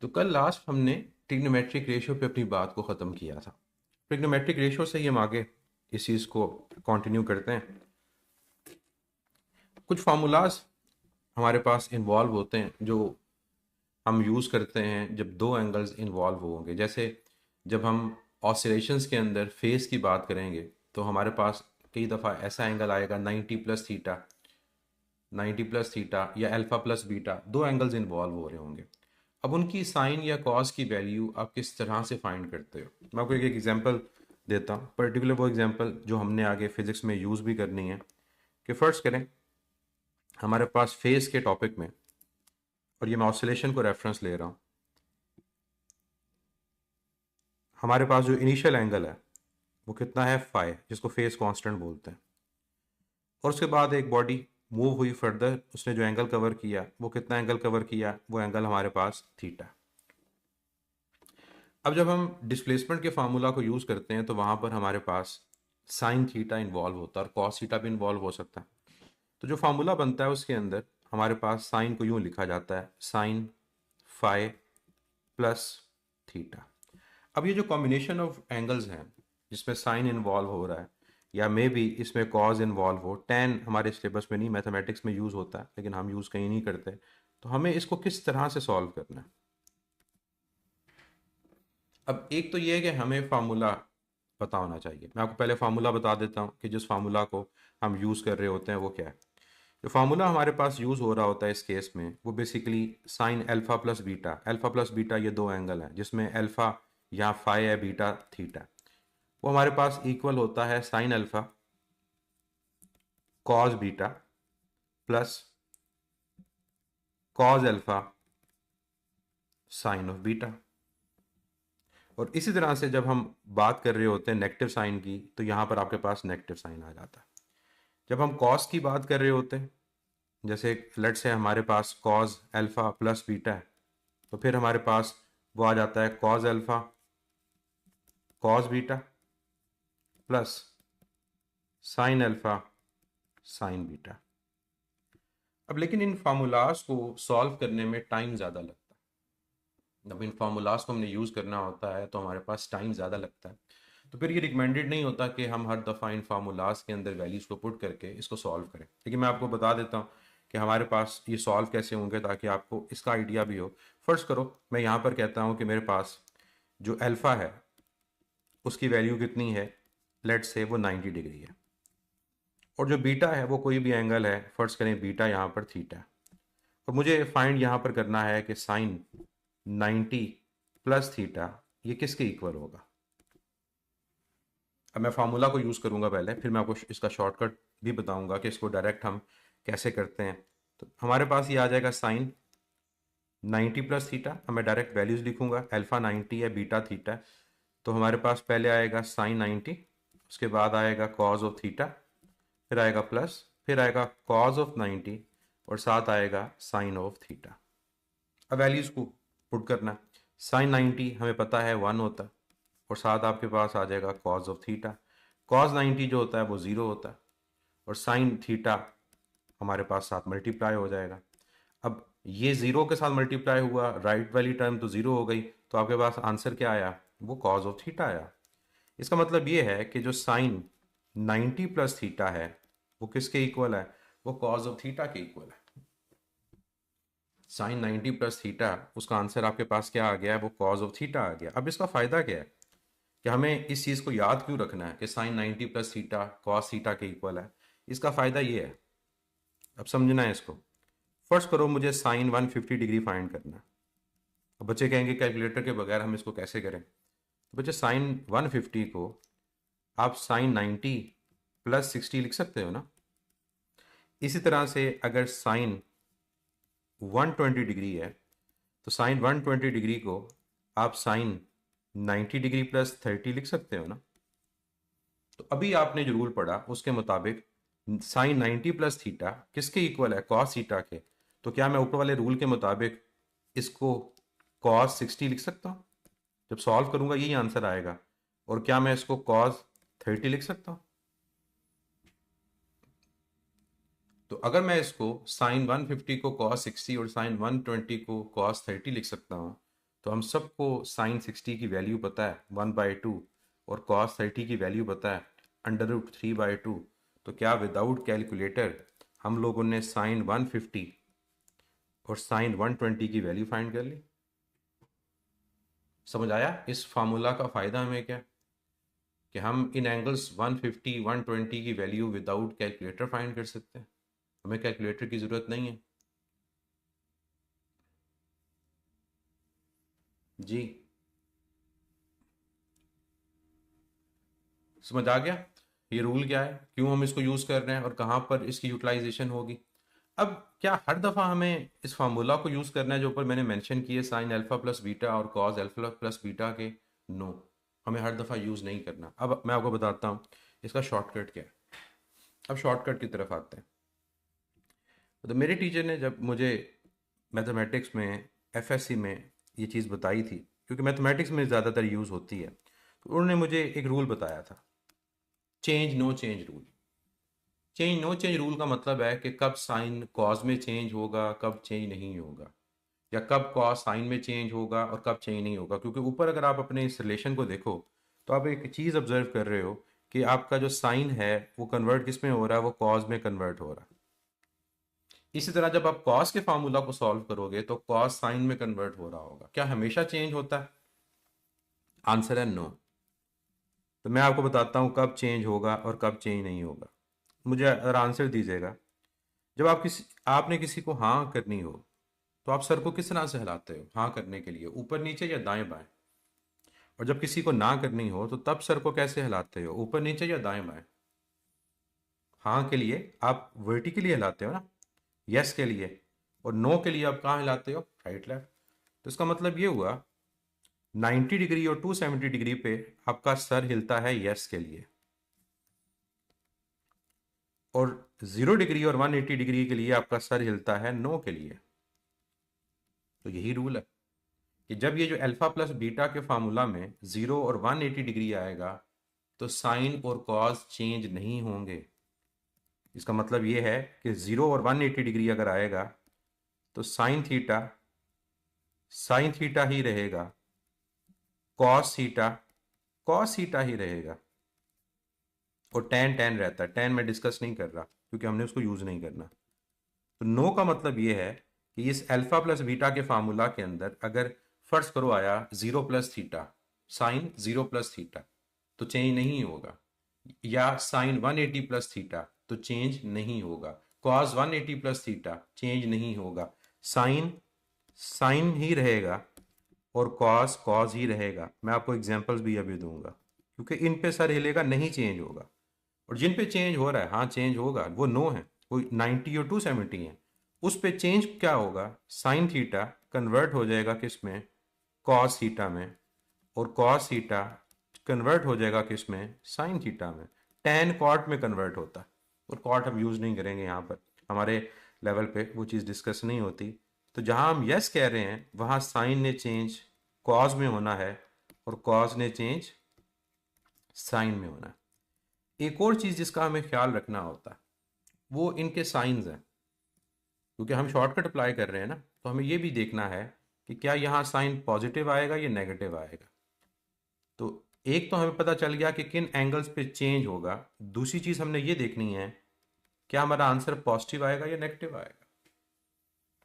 तो कल लास्ट हमने ट्रिग्नोमेट्रिक रेशियो पे अपनी बात को ख़त्म किया था। ट्रिग्नोमेट्रिक रेशियो से ही हम आगे इस चीज़ को कंटिन्यू करते हैं। कुछ फार्मूलाज हमारे पास इन्वॉल्व होते हैं जो हम यूज़ करते हैं जब दो एंगल्स इन्वॉल्व होंगे। जैसे जब हम ऑसिलेशंस के अंदर फेस की बात करेंगे तो हमारे पास कई दफ़ा ऐसा एंगल आएगा 90 प्लस थीटा या अल्फ़ा प्लस बीटा, दो एंगल्स इन्वॉल्व हो रहे होंगे। अब उनकी साइन या कॉस की वैल्यू आप किस तरह से फाइंड करते हो? मैं आपको एक एग्जांपल देता हूँ, पर्टिकुलर वो एग्जांपल जो हमने आगे फिजिक्स में यूज़ भी करनी है। कि फ़र्ज़ करें हमारे पास फेस के टॉपिक में, और ये मैं ऑसिलेशन को रेफरेंस ले रहा हूँ, हमारे पास जो इनिशियल एंगल है वो कितना है, फाई, जिसको फेस कांस्टेंट बोलते हैं। और उसके बाद एक बॉडी मूव हुई फर्दर, उसने जो एंगल कवर किया वो कितना एंगल कवर किया, वो एंगल हमारे पास थीटा। अब जब हम डिस्प्लेसमेंट के फार्मूला को यूज़ करते हैं तो वहाँ पर हमारे पास साइन थीटा इन्वॉल्व होता है और कॉस थीटा भी इन्वॉल्व हो सकता है। तो जो फार्मूला बनता है उसके अंदर हमारे पास साइन को यूँ लिखा जाता है, साइन फाई प्लस थीटा। अब ये जो कॉम्बिनेशन ऑफ एंगल्स हैं जिसमें साइन इन्वॉल्व हो रहा है, या मे बी इसमें कॉज इन्वॉल्व हो, टेन हमारे सिलेबस में नहीं, मैथमेटिक्स में यूज़ होता है लेकिन हम यूज़ कहीं नहीं करते, तो हमें इसको किस तरह से सॉल्व करना है? अब एक तो ये है कि हमें फार्मूला पता होना चाहिए। मैं आपको पहले फार्मूला बता देता हूँ कि जिस फार्मूला को हम यूज़ कर रहे होते हैं वो क्या है। जो फार्मूला हमारे पास यूज़ हो रहा होता है इस केस में वो basically sine alpha plus beta, alpha plus beta ये दो एंगल हैं जिसमें अल्फ़ा या फाई है, बीटा थीटा, वो हमारे पास इक्वल होता है sine alpha cos beta plus cos alpha sine of beta. और इसी तरह से जब हम बात कर रहे होते हैं नेगेटिव साइन की तो यहाँ पर आपके पास नेगेटिव साइन आ जाता है। जब हम कॉस की बात कर रहे होते हैं, जैसे लेट से हमारे पास कॉज अल्फ़ा प्लस बीटा है, तो फिर हमारे पास वो आ जाता है cos alpha cos beta plus sine alpha sine beta. अब लेकिन इन फार्मूलाज को सॉल्व करने में टाइम ज़्यादा लगता है। जब इन फार्मूलाज को हमने यूज़ करना होता है तो हमारे पास टाइम ज़्यादा लगता है। तो फिर ये रिकमेंडेड नहीं होता कि हम हर दफ़ा इन फार्मूलाज के अंदर वैल्यूज़ को पुट करके इसको सॉल्व करें। लेकिन मैं आपको बता देता हूँ कि हमारे पास ये सॉल्व कैसे होंगे ताकि आपको इसका आइडिया भी हो। फर्स्ट करो मैं यहाँ पर कहता हूँ कि मेरे पास जो अल्फ़ा है उसकी वैल्यू कितनी है, लेट से वो 90 डिग्री है, और जो बीटा है वो कोई भी एंगल है, फर्स्ट करें बीटा यहाँ पर थीटा है। और मुझे फाइंड यहाँ पर करना है कि साइन 90 प्लस थीटा ये किसके इक्वल होगा। अब मैं फार्मूला को यूज़ करूँगा पहले, फिर मैं आपको इसका शॉर्टकट भी बताऊँगा कि इसको डायरेक्ट हम कैसे करते हैं। तो हमारे पास ये आ जाएगा साइन 90 प्लस थीटा। अब मैं डायरेक्ट वैल्यूज़ लिखूँगा, अल्फ़ा 90 है, बीटा थीटा। तो हमारे पास पहले आएगा साइन 90, उसके बाद आएगा कॉज ऑफ थीटा, फिर आएगा प्लस, फिर आएगा कॉज ऑफ 90, और साथ आएगा साइन ऑफ थीटा। अब वैल्यूज़ को पुट करना है। साइन 90 हमें पता है 1 होता है, और साथ आपके पास आ जाएगा कॉज ऑफ थीटा। कॉज 90 जो होता है वो 0 होता है, और साइन थीटा हमारे पास साथ मल्टीप्लाई हो जाएगा। अब ये 0 के साथ मल्टीप्लाई हुआ, राइट वाली टर्म तो 0 हो गई, तो आपके पास आंसर क्या आया, वो कॉज ऑफ थीटा आया। इसका मतलब ये है कि जो साइन 90 प्लस थीटा है वो किसके इक्वल है, वो कॉज ऑफ थीटा के इक्वल है। साइन 90 प्लस थीटा, उसका आंसर आपके पास क्या आ गया है, वो कॉज ऑफ थीटा आ गया। अब इसका फ़ायदा क्या है कि हमें इस चीज़ को याद क्यों रखना है कि sine 90 plus theta cos theta के इक्वल है। इसका फ़ायदा ये है, अब समझना है इसको। फर्स्ट करो मुझे साइन 150 डिग्री फाइंड करना है। अब बच्चे कहेंगे कैलकुलेटर के बगैर हम इसको कैसे करें। तो बच्चे साइन 150 को आप साइन 90 प्लस 60 लिख सकते हो ना। इसी तरह से अगर साइन 120 डिग्री है तो साइन 120 डिग्री को आप साइन 90 डिग्री प्लस 30 लिख सकते हो ना। तो अभी आपने जो रूल पढ़ा उसके मुताबिक साइन 90 प्लस थीटा किसके इक्वल है, कॉस थीटा के। तो क्या मैं ऊपर वाले रूल के मुताबिक इसको कॉस 60 लिख सकता हूँ? जब सॉल्व करूंगा यही आंसर आएगा। और क्या मैं इसको कॉस 30 लिख सकता हूँ? तो अगर मैं इसको साइन 150 को कॉस 60 और साइन 120 को कॉस 30 लिख सकता हूँ, तो हम सबको साइन 60 की वैल्यू पता है 1/2 और कॉस 30 की वैल्यू पता है √3/2। तो क्या विदाउट कैलकुलेटर हम लोगों ने साइन 150 और साइन 120 की वैल्यू फाइंड कर ली? समझ आया इस फार्मूला का फ़ायदा हमें क्या, कि हम इन एंगल्स 150 120 की वैल्यू विदाउट कैलकुलेटर फाइंड कर सकते हैं, हमें कैलकुलेटर की ज़रूरत नहीं है। जी समझ आ गया ये रूल क्या है, क्यों हम इसको यूज़ कर रहे हैं और कहाँ पर इसकी यूटिलाइजेशन होगी। अब क्या हर दफ़ा हमें इस फार्मूला को यूज़ करना है जो ऊपर मैंने मेंशन किए साइन अल्फ़ा प्लस बीटा और कॉस अल्फ़ा प्लस बीटा के? नो, हमें हर दफ़ा यूज़ नहीं करना। अब मैं आपको बताता हूँ इसका शॉर्टकट क्या है। अब शॉर्टकट की तरफ आते हैं। तो मेरे टीचर ने जब मुझे मैथमेटिक्स में एफएससी में ये चीज़ बताई थी, क्योंकि मैथमेटिक्स में ज़्यादातर यूज़ होती है, तो उन्होंने मुझे एक रूल बताया था, change no change rule. Change no change rule का मतलब है कि कब साइन कॉज में चेंज होगा, कब चेंज नहीं होगा, या कब कॉज साइन में चेंज होगा और कब चेंज नहीं होगा। क्योंकि ऊपर अगर आप अपने इस रिलेशन को देखो तो आप एक चीज़ ऑब्जर्व कर रहे हो कि आपका जो साइन है वो कन्वर्ट किस में हो रहा है, वो कॉज में कन्वर्ट हो रहा है। इसी तरह जब आप कॉस के फार्मूला को सॉल्व करोगे तो कॉस साइन में कन्वर्ट हो रहा होगा। क्या हमेशा चेंज होता है? आंसर है नो। तो मैं आपको बताता हूँ कब चेंज होगा और कब चेंज नहीं होगा। मुझे अगर आंसर दीजिएगा, जब आपने किसी को हाँ करनी हो तो आप सर को किस तरह से हिलाते हो हाँ करने के लिए, ऊपर नीचे या दाएं बाएं? और जब किसी को ना करनी हो तो तब सर को कैसे हिलाते हो, ऊपर नीचे या दाएं बाएं? हाँ के लिए आप वर्टिकली हिलाते हो ना, यस के लिए, और नो के लिए आप कहाँ हिलाते हो, राइट लेफ्ट। तो इसका मतलब ये हुआ 90 डिग्री और 270 डिग्री पे आपका सर हिलता है यस के लिए, और 0 डिग्री और 180 डिग्री के लिए आपका सर हिलता है नो के लिए। तो यही रूल है कि जब ये जो अल्फा प्लस बीटा के फार्मूला में 0 और 180 डिग्री आएगा तो साइन और कॉस चेंज नहीं होंगे। इसका मतलब ये है कि 0 और 180 डिग्री अगर आएगा तो साइन थीटा ही रहेगा, कॉस थीटा ही रहेगा, और टेन टेन रहता है। टेन मैं डिस्कस नहीं कर रहा क्योंकि हमने उसको यूज़ नहीं करना। तो नो का मतलब ये है कि इस अल्फा प्लस बीटा के फार्मूला के अंदर अगर फर्ज करो आया 0 + थीटा, साइन 0 + थीटा, तो चेंज नहीं होगा, या साइन 180 + थीटा तो चेंज नहीं होगा, कॉस 180 + थीटा चेंज नहीं होगा, साइन साइन ही रहेगा और कॉस कॉस ही रहेगा। मैं आपको एग्जांपल्स भी अभी दूंगा, क्योंकि इन पे सर हिलेगा नहीं चेंज होगा, और जिन पे चेंज हो रहा है हाँ चेंज होगा, वो नो है, कोई 90 और 270 है, उस पे चेंज क्या होगा, साइन थीटा कन्वर्ट हो जाएगा किस में, कॉस थीटा में, और कॉस थीटा कन्वर्ट हो जाएगा किस में, साइन थीटा में। टेन कॉट में कन्वर्ट होता है, और कॉट हम यूज़ नहीं करेंगे यहाँ पर, हमारे लेवल पे वो चीज़ डिस्कस नहीं होती। तो जहाँ हम यस कह रहे हैं वहाँ साइन ने चेंज कॉज में होना है और कॉज ने चेंज साइन में होना है। एक और चीज़ जिसका हमें ख्याल रखना होता है वो इनके साइंस हैं, क्योंकि हम शॉर्टकट अप्लाई कर रहे हैं ना, तो हमें ये भी देखना है कि क्या यहाँ साइन पॉजिटिव आएगा या नेगेटिव आएगा। तो एक तो हमें पता चल गया कि किन एंगल्स पे चेंज होगा, दूसरी चीज़ हमने ये देखनी है क्या हमारा आंसर पॉजिटिव आएगा या नेगेटिव आएगा।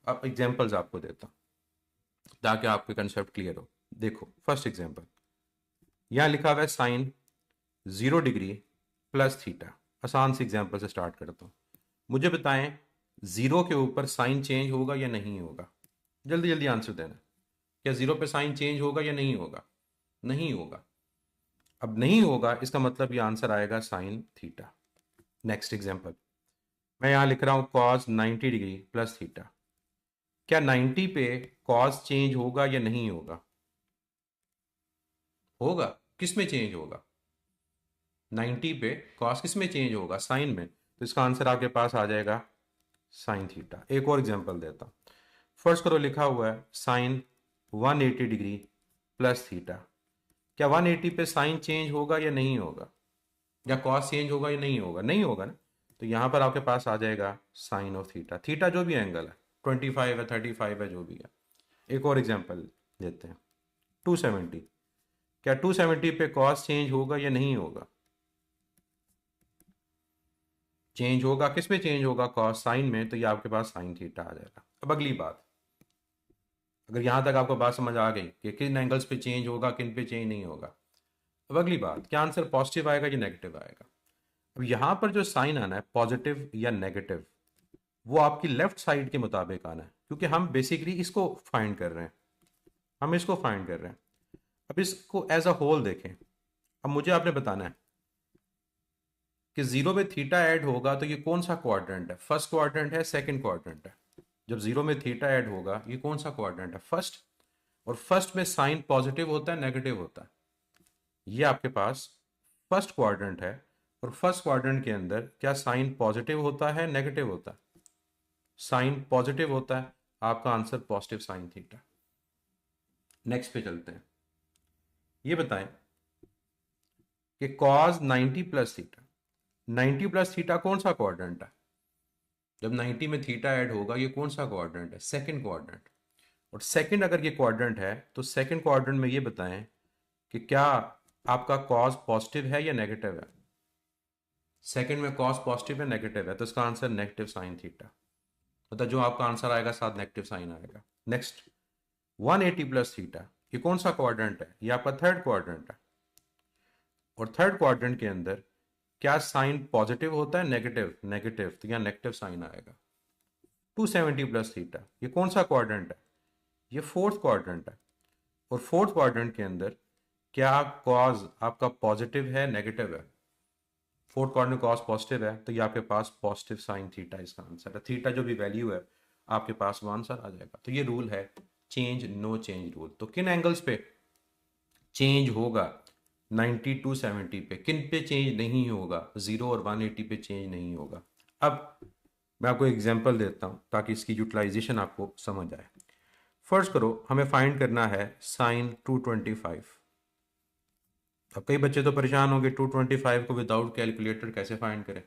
अब एग्जांपल्स आपको देता हूँ ताकि आपके कंसेप्ट क्लियर हो। देखो फर्स्ट एग्जांपल, यहाँ लिखा हुआ है साइन 0 डिग्री + थीटा। आसान से एग्जांपल से स्टार्ट करता हूँ। मुझे बताएं 0 के ऊपर साइन चेंज होगा या नहीं होगा, जल्दी जल्दी आंसर देना। क्या 0 पे साइन चेंज होगा या नहीं होगा? नहीं होगा। अब नहीं होगा इसका मतलब ये आंसर आएगा साइन थीटा। नेक्स्ट एग्जांपल, मैं यहाँ लिख रहा हूँ कॉस 90 डिग्री + थीटा। क्या 90 पे कॉस चेंज होगा या नहीं होगा? होगा। किस में चेंज होगा? 90 पे कॉस किस में चेंज होगा? साइन में। तो इसका आंसर आपके पास आ जाएगा साइन थीटा। एक और एग्जांपल देता हूँ। फर्स्ट करो लिखा हुआ है साइन 180 डिग्री + थीटा। क्या 180 पे साइन चेंज होगा या नहीं होगा, या कॉस चेंज होगा या नहीं होगा? नहीं होगा ना। तो यहाँ पर आपके पास आ जाएगा साइन ऑफ थीटा। थीटा जो भी एंगल है, 25 है 35 है जो भी है। एक और एग्जांपल देते हैं। 270, क्या 270 पे कॉस चेंज होगा या नहीं होगा? चेंज होगा। किस में चेंज होगा? कॉस साइन में, तो ये आपके पास साइन थीटा आ जाएगा। अब अगली बात, अगर यहां तक आपको बात समझ आ गई कि किन एंगल्स पे चेंज होगा, किन पे चेंज नहीं होगा, अब अगली बात, क्या आंसर पॉजिटिव आएगा या नेगेटिव आएगा? अब यहां पर जो साइन आना है पॉजिटिव या नेगेटिव, वो आपकी लेफ्ट साइड के मुताबिक आना है, क्योंकि हम बेसिकली इसको फाइंड कर रहे हैं, हम इसको फाइंड कर रहे हैं। अब इसको एज अ होल देखें। अब मुझे आपने बताना है कि जीरो में थीटा ऐड होगा तो ये कौन सा क्वाड्रेंट है? फर्स्ट क्वाड्रेंट है, सेकंड क्वाड्रेंट है? जब जीरो में थीटा ऐड होगा ये कौन सा क्वाड्रेंट है? फर्स्ट। और फर्स्ट में साइन पॉजिटिव होता है नेगेटिव होता है? ये आपके पास फर्स्ट क्वाड्रेंट है, और फर्स्ट क्वाड्रेंट के अंदर क्या साइन पॉजिटिव होता है नेगेटिव होता है? साइन पॉजिटिव होता है। आपका answer positive sine theta. Next पे चलते हैं। ये बताएं कि cos 90 plus theta, 90 plus theta कौन सा क्वाड्रेंट है? जब 90 में थीटा ऐड होगा ये कौन सा क्वाड्रेंट है? Second quadrant. और सेकंड अगर ये क्वाड्रेंट है तो सेकंड क्वाड्रेंट में ये बताएं कि क्या आपका कॉस पॉजिटिव है या नेगेटिव है? सेकंड में कॉस पॉजिटिव है नेगेटिव है, तो इसका आंसर नेगेटिव साइन थीटा। मतलब जो आपका आंसर आएगा साथ नेगेटिव साइन आएगा। नेक्स्ट, 180 प्लस थीटा, ये कौन सा क्वाड्रेंट है? ये आपका थर्ड क्वाड्रेंट है। और थर्ड क्वाड्रेंट के अंदर क्या साइन पॉजिटिव होता है नेगेटिव? नेगेटिव, तो यहाँ नेगेटिव साइन आएगा। 270 प्लस थीटा, ये कौन सा क्वाड्रेंट है? ये फोर्थ क्वाड्रेंट है। और फोर्थ क्वाड्रेंट के अंदर क्या कॉज आपका पॉजिटिव है नेगेटिव है? फोर्थ क्वाड्रेंट कॉस पॉजिटिव है, तो ये आपके पास पॉजिटिव साइन थीटा इसका आंसर है। थीटा जो भी वैल्यू है आपके पास वो आंसर आ जाएगा। तो ये रूल है चेंज नो चेंज रूल। तो किन एंगल्स पे चेंज होगा? 90 टू 70 पे। किन पे चेंज नहीं होगा? 0 और 180 पे चेंज नहीं होगा। अब मैं आपको एग्जांपल देता हूं ताकि इसकी यूटिलाइजेशन आपको समझ आए। फर्स्ट करो, हमें फाइंड करना है साइन 225। अब कई बच्चे तो परेशान होंगे 225 को विदाउट कैलकुलेटर कैसे फाइंड करें।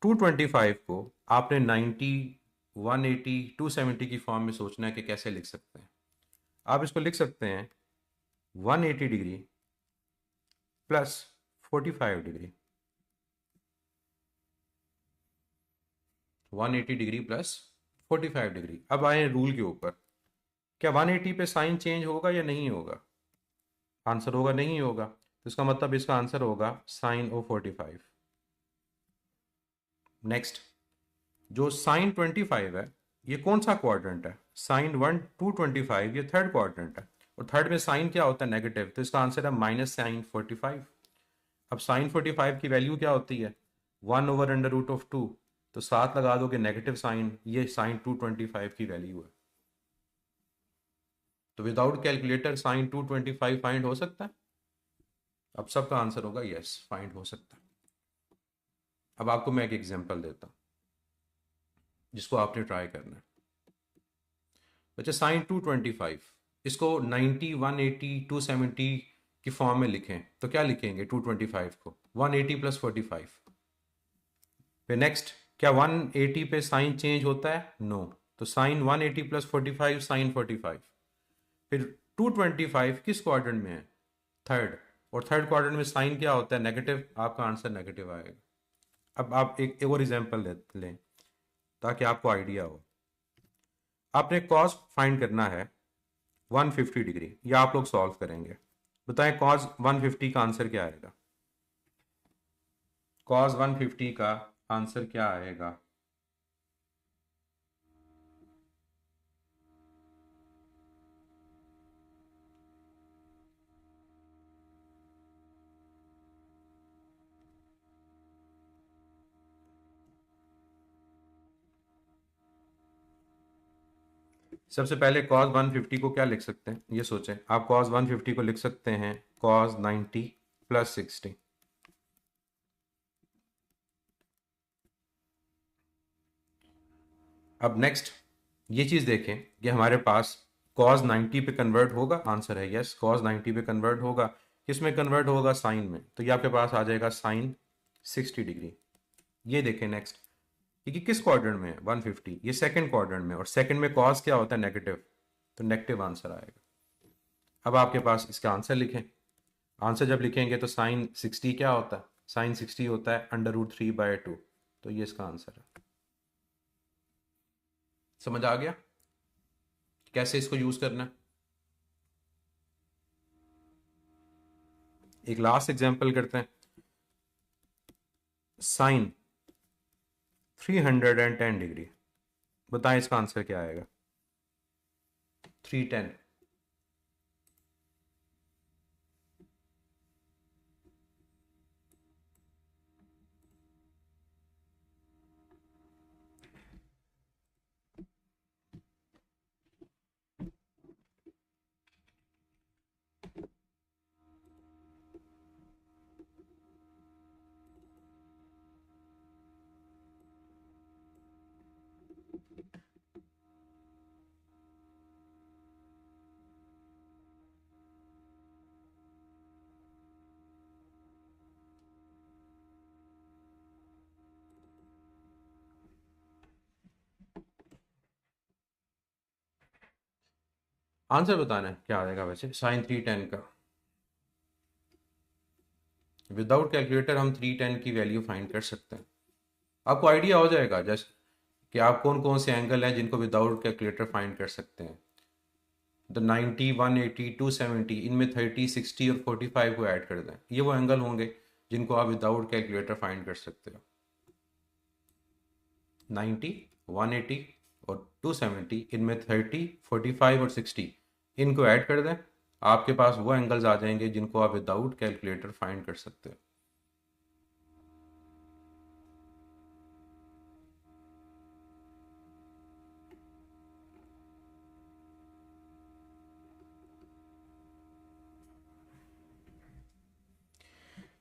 225 को आपने 90, 180, 270 की फॉर्म में सोचना है कि कैसे लिख सकते हैं। आप इसको लिख सकते हैं 180 degree plus 45 degree, 180 degree plus 45 degree. अब आए रूल के ऊपर, क्या 180 पे साइन चेंज होगा या नहीं होगा? आंसर होगा नहीं होगा, तो इसका मतलब इसका आंसर होगा साइन ओ 45। नेक्स्ट, जो साइन 25 है ये कौन सा क्वाड्रेंट है? साइन 225 ये थर्ड क्वाड्रेंट है, और थर्ड में साइन क्या होता है? नेगेटिव, तो इसका आंसर है माइनस साइन 45। अब साइन 45 की वैल्यू क्या होती है? 1/√2, तो साथ लगा दोगे नेगेटिव साइन, ये साइन 225 की वैल्यू है। तो विदाउट कैलकुलेटर साइन 225 फाइंड हो सकता है? अब सबका आंसर होगा यस, फाइंड हो सकता है। अब आपको मैं एक एग्जांपल देता हूं जिसको आपने ट्राई करना है। बच्चे साइन 225 इसको 90, 180, 270 की फॉर्म में लिखें तो क्या लिखेंगे? 225 को 180 प्लस 45। फिर नेक्स्ट, क्या 180 पे साइन चेंज होता है? नो, तो साइन 180 प्लस 45 साइन 45। फिर 225 किस क्वाड्रेंट में है? थर्ड, और थर्ड क्वाड्रेंट में साइन क्या होता है? नेगेटिव, आपका आंसर नेगेटिव आएगा। अब आप एक और एग्जांपल लें ताकि आपको आइडिया हो। आपने कॉस फाइंड करना है 150 डिग्री, या आप लोग सॉल्व करेंगे। बताएं कॉस 150 का आंसर क्या आएगा? कॉस 150 का आंसर क्या आएगा? सबसे पहले कॉस 150 को क्या लिख सकते हैं ये सोचें। आप कॉस 150 को लिख सकते हैं कॉस 90 प्लस 60। अब नेक्स्ट ये चीज़ देखें कि हमारे पास कॉस 90 पे कन्वर्ट होगा। आंसर है यस, कॉस 90 पे कन्वर्ट होगा। किस में कन्वर्ट होगा? साइन में, तो ये आपके पास आ जाएगा साइन 60 डिग्री। ये देखें नेक्स्ट, ये किस क्वाड्रेंट में है? 150, ये सेकंड क्वाड्रेंट में, और सेकंड में कॉस क्या होता है? नेगेटिव, तो नेगेटिव आंसर आएगा। अब आपके पास इसका आंसर लिखें। आंसर जब लिखेंगे तो साइन 60 क्या होता है? साइन 60 होता है √3/2। तो ये इसका आंसर है। समझ आ गया कैसे इसको यूज करना है? एक लास्ट एग्जांपल करते हैं। साइन 310 डिग्री, बताएं इसका आंसर क्या आएगा? 310। आंसर बताना है क्या आएगा वैसे साइन 310 का। विदाउट कैलकुलेटर हम 310 की वैल्यू फाइंड कर सकते हैं। आपको आइडिया हो जाएगा जैसे कि आप कौन कौन से एंगल हैं जिनको विदाउट कैलकुलेटर फाइंड कर सकते हैं। तो 90, 180, 270, इनमें 30, 60 और 45 को ऐड कर दें, ये वो एंगल होंगे जिनको आप विदाउट कैलकुलेटर फाइंड कर सकते हो। 90, 180 और 270, इनमें 30, 45 और 60 इनको ऐड कर दें, आपके पास वो एंगल्स आ जाएंगे जिनको आप विदाउट कैलकुलेटर फाइंड कर सकते हो।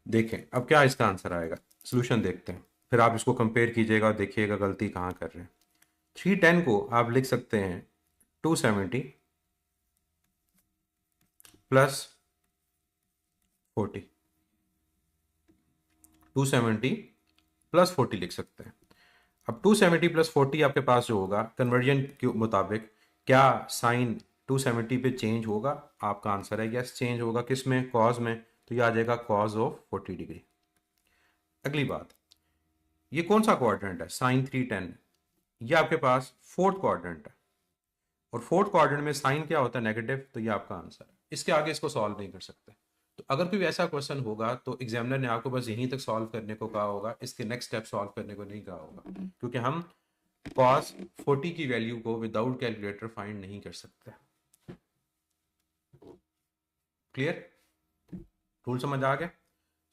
देखें अब क्या इसका आंसर आएगा, सोल्यूशन देखते हैं, फिर आप इसको कंपेयर कीजिएगा और देखिएगा गलती कहाँ कर रहे हैं। 310 को आप लिख सकते हैं 270 प्लस 40, 270 प्लस 40 लिख सकते हैं। अब 270 प्लस 40 आपके पास जो होगा कन्वर्जन के मुताबिक, क्या साइन 270 पे चेंज होगा? आपका आंसर है यस, चेंज होगा। किस में? कॉज में। तो ये आ जाएगा कॉज ऑफ 40 डिग्री। अगली बात, ये कौन सा क्वाड्रेंट है? साइन 310। ये आपके पास फोर्थ क्वाड्रेंट है, और फोर्थ क्वाड्रेंट में साइन क्या होता है? नेगेटिव। तो ये आपका आंसर है। इसके आगे इसको सॉल्व नहीं कर सकते। तो अगर कोई ऐसा क्वेश्चन होगा तो एग्जामिनर ने आपको बस यहीं तक सॉल्व करने को कहा होगा, इसके नेक्स्ट स्टेप सॉल्व करने को नहीं कहा होगा, क्योंकि हम cos 40 की वैल्यू को विदाउट कैलकुलेटर फाइंड नहीं कर सकते। क्लियर? रूल समझ आ गया?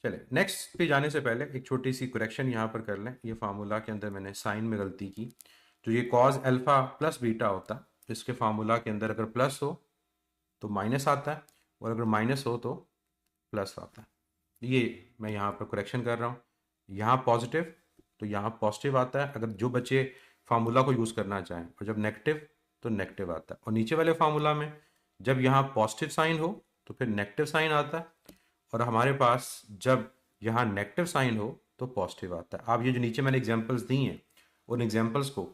चले नेक्स्ट पे जाने से पहले एक छोटी सी करेक्शन यहाँ पर कर लें। ये फार्मूला के अंदर मैंने साइन में गलती की। जो ये कॉज अल्फा प्लस बीटा होता है, इसके फार्मूला के अंदर अगर प्लस हो तो माइनस आता है, और अगर माइनस हो तो प्लस आता है। ये मैं यहाँ पर करेक्शन कर रहा हूँ। यहाँ पॉजिटिव तो यहाँ पॉजिटिव आता है, अगर जो बच्चे फार्मूला को यूज़ करना चाहें, और जब नेगेटिव तो नेगेटिव आता है। और नीचे वाले फार्मूला में जब यहाँ पॉजिटिव साइन हो तो फिर नेगेटिव साइन आता है, और हमारे पास जब यहाँ नेगेटिव साइन हो तो पॉजिटिव आता है। आप ये जो नीचे मैंने एग्जांपल्स दी हैं, उन एग्जांपल्स को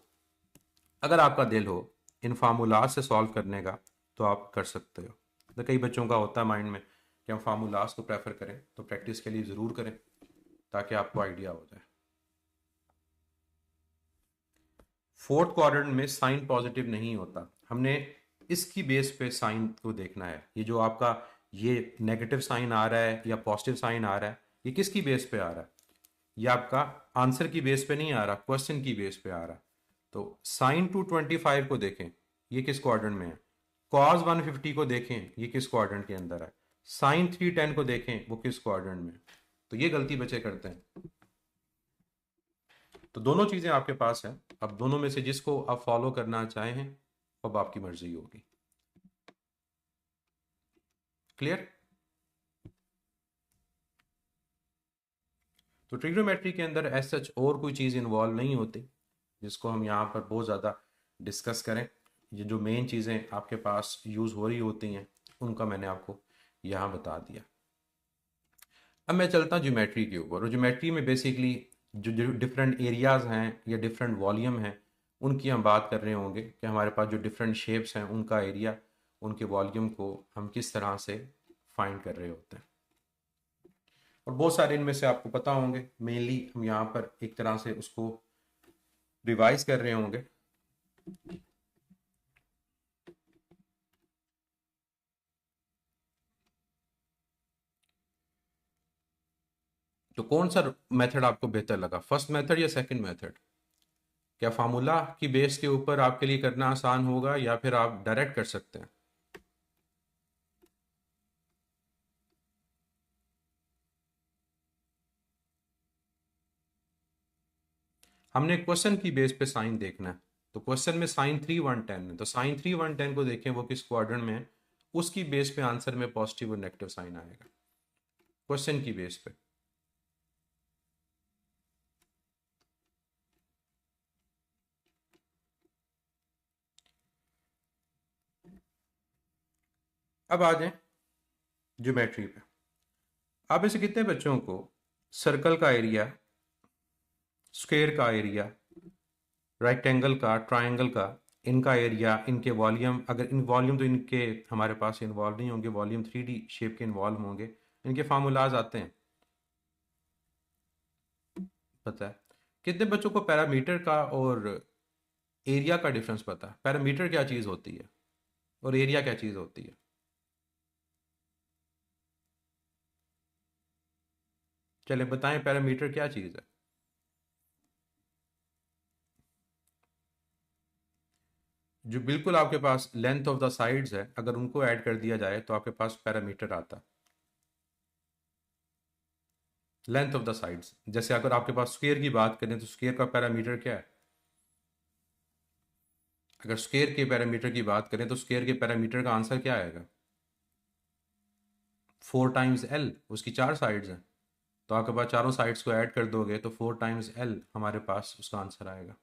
अगर आपका दिल हो इन फार्मूलाज से सॉल्व करने का तो आप कर सकते हो। तो कई बच्चों का होता है माइंड में कि हम फार्मूलाज को प्रेफर करें, तो प्रैक्टिस के लिए ज़रूर करें ताकि आपको आइडिया हो जाए। फोर्थ क्वाड्रेंट में साइन पॉजिटिव नहीं होता, हमने इसकी बेस पे साइन को देखना है। ये जो आपका ये नेगेटिव साइन आ रहा है या पॉजिटिव साइन आ रहा है, ये किसकी बेस पे आ रहा है? ये आपका आंसर की बेस पे नहीं आ रहा, क्वेश्चन की बेस पे आ रहा है। तो साइन 225 को देखें, ये किस क्वाड्रेंट में है? कॉस 150 को देखें, ये किस क्वाड्रेंट के अंदर है? साइन 310 को देखें, वो किस क्वाड्रेंट में है? तो ये गलती बच्चे करते हैं। तो दोनों चीज़ें आपके पास हैं, अब दोनों में से जिसको आप फॉलो करना चाहें अब आपकी मर्जी होगी। क्लियर? तो ट्रिग्नोमेट्री के अंदर एज सच और कोई चीज़ इन्वॉल्व नहीं होती जिसको हम यहाँ पर बहुत ज़्यादा डिस्कस करें। ये जो मेन चीज़ें आपके पास यूज़ हो रही होती हैं उनका मैंने आपको यहाँ बता दिया। अब मैं चलता हूँ ज्योमेट्री के ऊपर, और ज्योमेट्री में बेसिकली जो डिफरेंट एरियाज़ हैं या डिफरेंट वॉल्यूम हैं उनकी हम बात कर रहे होंगे कि हमारे पास जो डिफरेंट शेप्स हैं उनका एरिया, उनके वॉल्यूम को हम किस तरह से फाइंड कर रहे होते हैं। और बहुत सारे इनमें से आपको पता होंगे, मेनली हम यहाँ पर एक तरह से उसको रिवाइज कर रहे होंगे। तो कौन सा मेथड आपको बेहतर लगा, फर्स्ट मेथड या सेकंड मेथड? क्या फार्मूला की बेस के ऊपर आपके लिए करना आसान होगा या फिर आप डायरेक्ट कर सकते हैं? हमने क्वेश्चन की बेस पे साइन देखना है, तो क्वेश्चन में साइन 3 1 10 है, तो साइन 3 1 10 को देखें वो किस क्वाड्रेंट में है, उसकी बेस पे आंसर में पॉजिटिव और नेगेटिव साइन आएगा क्वेश्चन की बेस पे। अब आ जाए ज्योमेट्री पे। आप में से कितने बच्चों को सर्कल का एरिया, स्क्वायर का एरिया, रेक्टेंगल का, ट्राइंगल का, इनका एरिया, इनके वॉल्यूम, अगर इन वॉल्यूम तो इनके हमारे पास इन्वॉल्व नहीं होंगे, वॉल्यूम 3D शेप के इन्वॉल्व होंगे, इनके फार्मूलाज आते हैं पता है? कितने बच्चों को पैरामीटर का और एरिया का डिफरेंस पता है? पैरामीटर क्या चीज़ होती है और एरिया क्या चीज़ होती है? चले बताएं, पैरामीटर क्या चीज़ है? जो बिल्कुल आपके पास लेंथ ऑफ द साइड्स है, अगर उनको ऐड कर दिया जाए तो आपके पास पैरामीटर आता है। लेंथ ऑफ द साइड्स, जैसे अगर आपके पास स्क्वायर की बात करें तो स्क्वायर का पैरामीटर क्या है? अगर स्क्वायर के पैरामीटर की बात करें तो स्क्वायर के पैरामीटर का आंसर क्या आएगा? 4 टाइम्स L, उसकी 4 साइड्स हैं, तो आपके पास चारों साइड्स को ऐड कर दोगे तो 4 टाइम्स L हमारे पास उसका आंसर आएगा।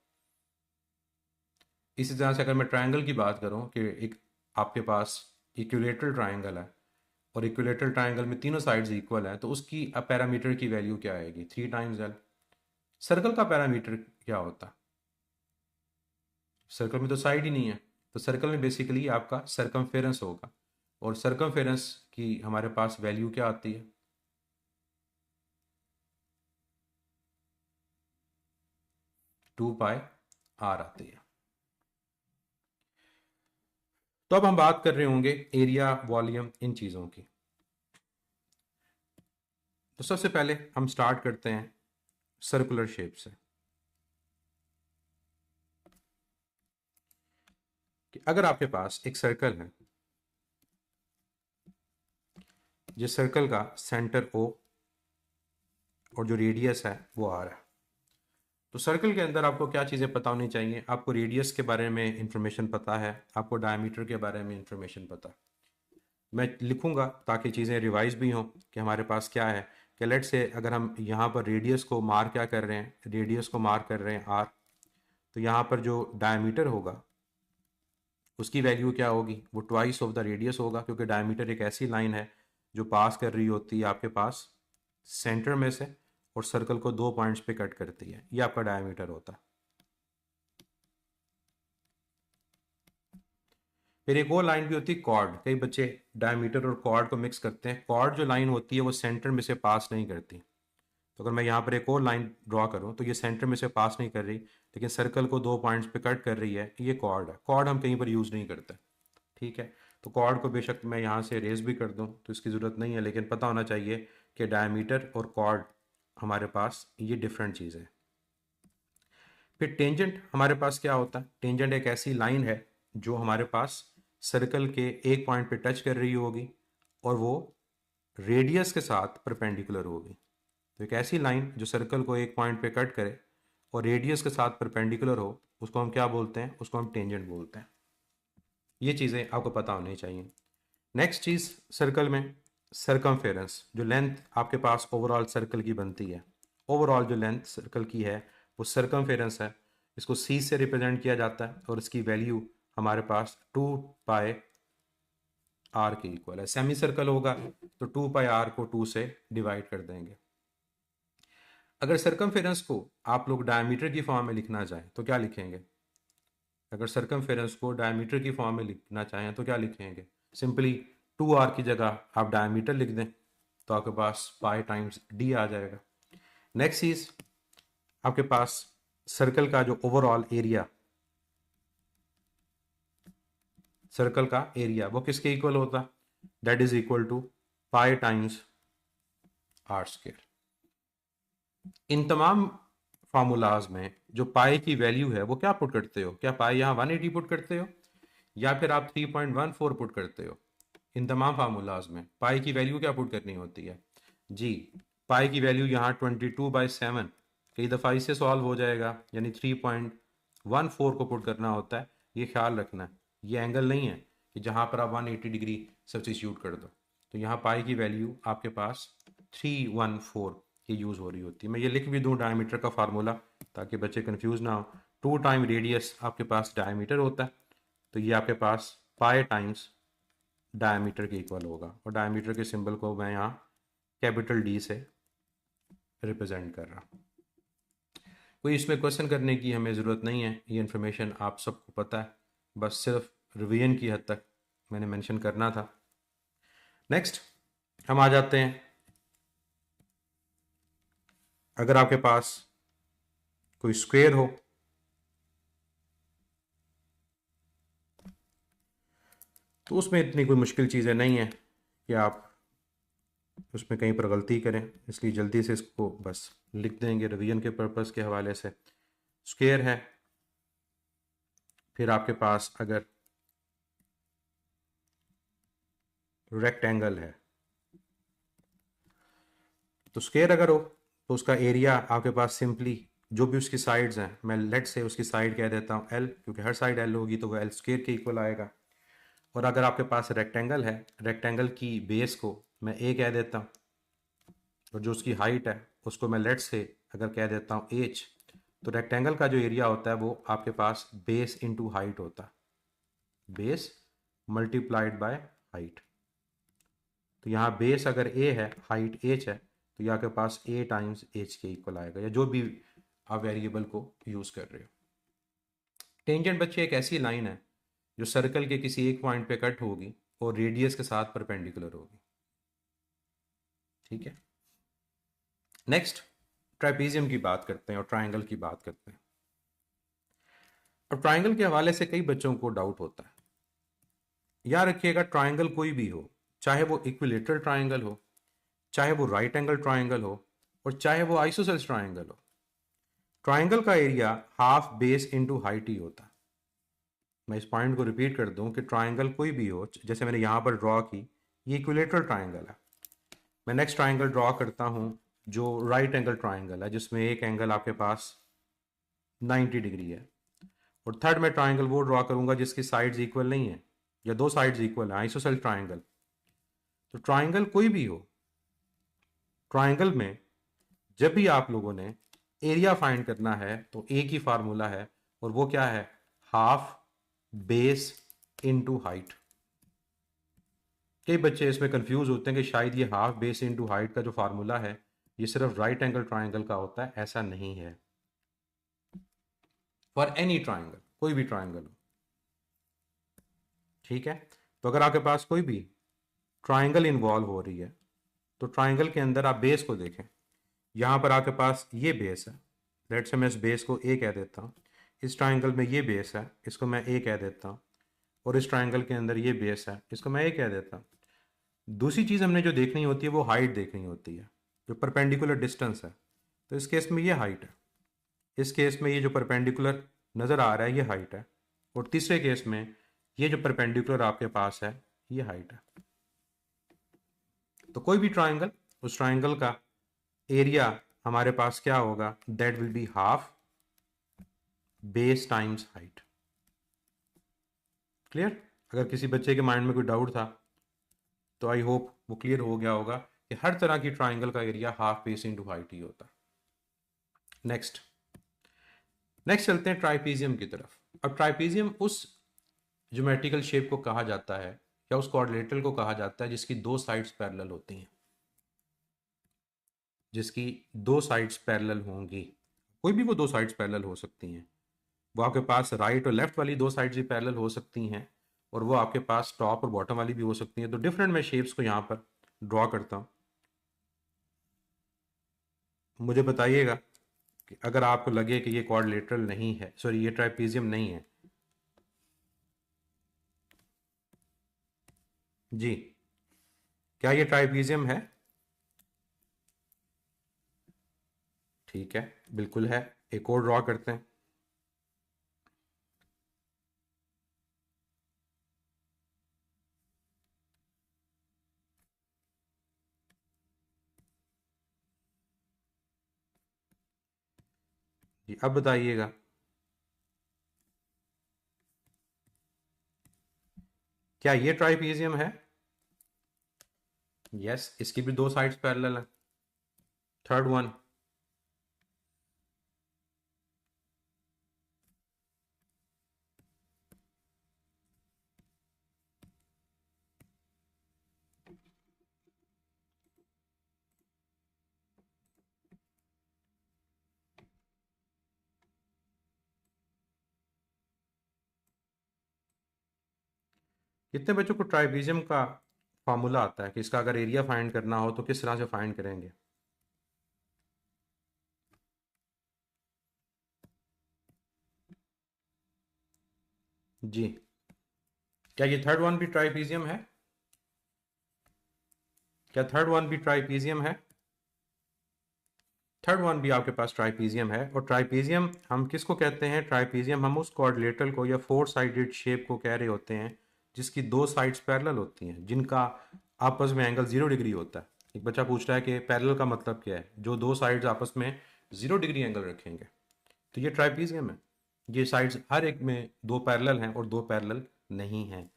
इसी तरह से अगर मैं ट्रायंगल की बात करूं कि एक आपके पास इक्विलेटरल ट्रायंगल है और इक्विलेटरल ट्रायंगल में तीनों साइड्स इक्वल हैं, तो उसकी पैरामीटर की वैल्यू क्या आएगी? 3 टाइम्स L। सर्कल का पैरामीटर क्या होता है? सर्कल में तो साइड ही नहीं है, तो सर्कल में बेसिकली आपका सरकमफेरेंस होगा, और सरकमफेरेंस की हमारे पास वैल्यू क्या आती है? 2πr आती है। तो अब हम बात कर रहे होंगे एरिया, वॉल्यूम, इन चीज़ों की। तो सबसे पहले हम स्टार्ट करते हैं सर्कुलर शेप से, कि अगर आपके पास एक सर्कल है, जिस सर्कल का सेंटर O और जो रेडियस है वो R है, तो सर्कल के अंदर आपको क्या चीज़ें पता होनी चाहिए? आपको रेडियस के बारे में इंफॉर्मेशन पता है, आपको डायमीटर के बारे में इंफॉर्मेशन पता है। मैं लिखूंगा ताकि चीज़ें रिवाइज भी हों कि हमारे पास क्या है, कि लेट से अगर हम यहाँ पर रेडियस को मार्क क्या कर रहे हैं, रेडियस को मार्क कर रहे हैं R, तो यहाँ पर जो डायमीटर होगा उसकी वैल्यू क्या होगी? वो ट्वाइस ऑफ द रेडियस होगा, क्योंकि डायमीटर एक ऐसी लाइन है जो पास कर रही होती है आपके पास सेंटर में से और सर्कल को 2 पॉइंट्स पे कट करती है, ये आपका डायमीटर होता है। फिर एक और लाइन भी होती है कॉर्ड, कई बच्चे डायमीटर और कॉर्ड को मिक्स करते हैं। कॉर्ड जो लाइन होती है वो सेंटर में से पास नहीं करती, तो अगर मैं यहाँ पर एक और लाइन ड्रॉ करूँ तो ये सेंटर में से पास नहीं कर रही, लेकिन सर्कल को 2 पॉइंट्स पे कट कर रही है, ये कॉर्ड है। कॉर्ड हम कहीं पर यूज़ नहीं करते, ठीक है? तो कॉर्ड को बेशक मैं यहाँ से रेज भी कर दूँ तो इसकी ज़रूरत नहीं है, लेकिन पता होना चाहिए कि डायमीटर और कॉर्ड हमारे पास ये डिफरेंट चीज़ है। फिर टेंजेंट हमारे पास क्या होता है? टेंजेंट एक ऐसी लाइन है जो हमारे पास सर्कल के एक पॉइंट पे टच कर रही होगी और वो रेडियस के साथ परपेंडिकुलर होगी। तो एक ऐसी लाइन जो सर्कल को एक पॉइंट पे कट करे और रेडियस के साथ परपेंडिकुलर हो, उसको हम क्या बोलते हैं? उसको हम टेंजेंट बोलते हैं। ये चीज़ें आपको पता होनी चाहिए। नेक्स्ट चीज़ सर्कल में सरकमफेरेंस, जो लेंथ आपके पास ओवरऑल सर्कल की बनती है, ओवरऑल जो लेंथ सर्कल की है वो सरकमफेरेंस है। इसको C से रिप्रेजेंट किया जाता है और इसकी वैल्यू हमारे पास 2πr के इक्वल है। सेमी सर्कल होगा तो 2πr को 2 से डिवाइड कर देंगे। अगर सरकमफेरेंस को आप लोग डायमीटर की फॉर्म में लिखना चाहें तो क्या लिखेंगे? अगर सर्कमफेरेंस को डायमीटर की फॉर्म में लिखना चाहें तो क्या लिखेंगे? सिंपली 2r की जगह आप डायमीटर लिख दें तो आपके पास पाई टाइम्स d आ जाएगा। नेक्स्ट चीज, आपके पास सर्कल का जो ओवरऑल एरिया, सर्कल का एरिया वो किसके इक्वल होता? That is equal to pi times r square. इन तमाम फार्मूलाज में जो पाई की वैल्यू है वो क्या पुट करते हो? क्या पाई यहाँ 180 पुट करते हो या फिर आप 3.14 पुट करते हो? इन तमाम फार्मूलाज में पाई की वैल्यू क्या पुट करनी होती है जी? पाई की वैल्यू यहाँ 22/7 कई दफ़ा इससे सॉल्व हो जाएगा, यानी 3.14 को पुट करना होता है। ये ख्याल रखना है, ये एंगल नहीं है कि जहाँ पर आप 180 डिग्री सब्स्टिट्यूट कर दो। तो यहाँ पाई की वैल्यू आपके पास 314 की यूज़ हो रही होती है। मैं ये लिख भी दूँ डायमीटर का फार्मूला ताकि बच्चे कंफ्यूज ना हो। 2 टाइम रेडियस आपके पास डायमीटर होता है, तो ये आपके पास पाई टाइम्स डायमीटर के इक्वल होगा। और डायमीटर के सिंबल को मैं यहाँ कैपिटल डी से रिप्रेजेंट कर रहा हूँ। कोई इसमें क्वेश्चन करने की हमें ज़रूरत नहीं है, ये इन्फॉर्मेशन आप सबको पता है, बस सिर्फ रिवीजन की हद तक मैंने मेंशन करना था। नेक्स्ट हम आ जाते हैं, अगर आपके पास कोई स्क्वायर हो तो उसमें इतनी कोई मुश्किल चीज़ें नहीं है कि आप उसमें कहीं पर गलती करें, इसलिए जल्दी से इसको बस लिख देंगे रिवीजन के पर्पज़ के हवाले से। स्क्वायर है, फिर आपके पास अगर रेक्टेंगल है, तो स्क्वायर अगर हो तो उसका एरिया आपके पास सिंपली जो भी उसकी साइड्स हैं, मैं लेट से उसकी साइड कह देता हूँ एल, क्योंकि हर साइड एल होगी तो वो एल स्क्वायर के इक्वल आएगा। और अगर आपके पास रेक्टेंगल है, रेक्टेंगल की बेस को मैं ए कह देता हूँ, और जो उसकी हाइट है उसको मैं लेट से अगर कह देता हूँ एच, तो रेक्टेंगल का जो एरिया होता है वो आपके पास बेस इंटू हाइट होता है, बेस मल्टीप्लाइड बाय हाइट। तो यहाँ बेस अगर ए है, हाइट एच है, तो ये आपके पास ए टाइम्स एच के इक्वल आएगा, या जो भी आप वेरिएबल को यूज़ कर रहे हो। टेंजेंट बच्चे एक ऐसी लाइन है जो सर्कल के किसी एक पॉइंट पे कट होगी और रेडियस के साथ परपेंडिकुलर होगी, ठीक है। नेक्स्ट ट्राइपीजियम की बात करते हैं और ट्राइंगल की बात करते हैं। अब ट्राइंगल के हवाले से कई बच्चों को डाउट होता है। याद रखिएगा, ट्राइंगल कोई भी हो, चाहे वो इक्विलेटरल ट्राइंगल हो, चाहे वो राइट एंगल ट्राइंगल हो, और चाहे वो आइसोसेल्स ट्राइंगल हो, ट्राइंगल का area half base into height ही होता है। मैं इस पॉइंट को रिपीट कर दूं कि ट्राइंगल कोई भी हो, जैसे मैंने यहाँ पर ड्रॉ की, ये इक्विलेटरल ट्राइंगल है। मैं नेक्स्ट ट्राइंगल ड्रॉ करता हूँ जो राइट एंगल ट्राइंगल है, जिसमें एक एंगल आपके पास 90 डिग्री है, और थर्ड में ट्राइंगल वो ड्रॉ करूंगा जिसकी साइड्स इक्वल नहीं है या दो साइड्स इक्वल है, आइसोसेल ट्राइंगल। तो ट्राइंगल कोई भी हो, ट्राइंगल में जब भी आप लोगों ने एरिया फाइंड करना है तो एक ही फार्मूला है, और वो क्या है? Half base into height. कई बच्चे इसमें कंफ्यूज होते हैं कि शायद ये हाफ बेस इनटू हाइट का जो फार्मूला है ये सिर्फ राइट एंगल ट्राइंगल का होता है। ऐसा नहीं है, फॉर एनी ट्राइंगल, कोई भी ट्राइंगल हो, ठीक है। तो अगर आपके पास कोई भी ट्राइंगल इन्वॉल्व हो रही है तो ट्राइंगल के अंदर आप बेस को देखें। यहाँ पर आपके पास ये बेस है, लेट से मैं इस बेस को ए कह देता हूँ। इस ट्राइंगल में ये बेस है, इसको मैं ए कह देता हूँ। और इस ट्राइंगल के अंदर ये बेस है, इसको मैं ए कह देता हूँ। दूसरी चीज़ हमने जो देखनी होती है वो हाइट देखनी होती है, जो परपेंडिकुलर डिस्टेंस है। तो इस केस में ये हाइट है, इस केस में ये जो परपेंडिकुलर नज़र आ रहा है ये हाइट है, और तीसरे केस में ये जो परपेंडिकुलर आपके पास है ये हाइट है। तो कोई भी ट्राइंगल, उस ट्राइंगल का एरिया हमारे पास क्या होगा? That will be half base times height. Clear? अगर किसी बच्चे के माइंड में कोई डाउट था तो आई होप वो क्लियर हो गया होगा कि हर तरह की ट्राइंगल का area half base into height ही होता है। नेक्स्ट चलते हैं ट्राइपीजियम की तरफ। अब ट्राइपीजियम उस ज्योमेट्रिकल शेप को कहा जाता है या उस क्वाड्रिलेटरल को कहा जाता है जिसकी दो साइड्स पैरेलल होती हैं, जिसकी दो साइड्स पैरेलल होंगी। कोई भी वो दो साइड्स पैरेलल हो सकती हैं। वो आपके पास राइट और लेफ्ट वाली दो साइड्स भी पैरेलल हो सकती हैं, और वो आपके पास टॉप और बॉटम वाली भी हो सकती हैं। तो डिफरेंट मैं शेप्स को यहाँ पर ड्रॉ करता हूँ। मुझे बताइएगा कि अगर आपको लगे कि ये क्वाड्रिलेटरल नहीं है, सॉरी ये ट्राइपीजियम नहीं है। जी, क्या ये ट्राइपीजियम है? ठीक है, बिल्कुल है। एक और ड्रॉ करते हैं। जी, अब बताइएगा, क्या ये ट्राइपीजियम है? यस, इसकी भी दो साइड्स पैरेलल हैं। थर्ड वन, कितने बच्चों को ट्राइपीजियम का फॉर्मूला आता है कि इसका अगर एरिया फाइंड करना हो तो किस तरह से फाइंड करेंगे? जी, क्या ये थर्ड वन भी ट्राइपीजियम है? क्या थर्ड वन भी ट्राइपीजियम है? थर्ड वन भी आपके पास ट्राइपीजियम है। और ट्राइपीजियम हम किसको कहते हैं? ट्राइपीजियम हम उस क्वाड्रिलेटरल को या फोर साइडेड शेप को कह रहे होते हैं जिसकी दो साइड्स पैरेलल होती हैं, जिनका आपस में एंगल 0 डिग्री होता है। एक बच्चा पूछ रहा है कि पैरेलल का मतलब क्या है? जो दो साइड्स आपस में 0 डिग्री एंगल रखेंगे, तो ये ट्राइपीजियम है। ये साइड्स हर एक में दो पैरेलल हैं और दो पैरेलल नहीं हैं।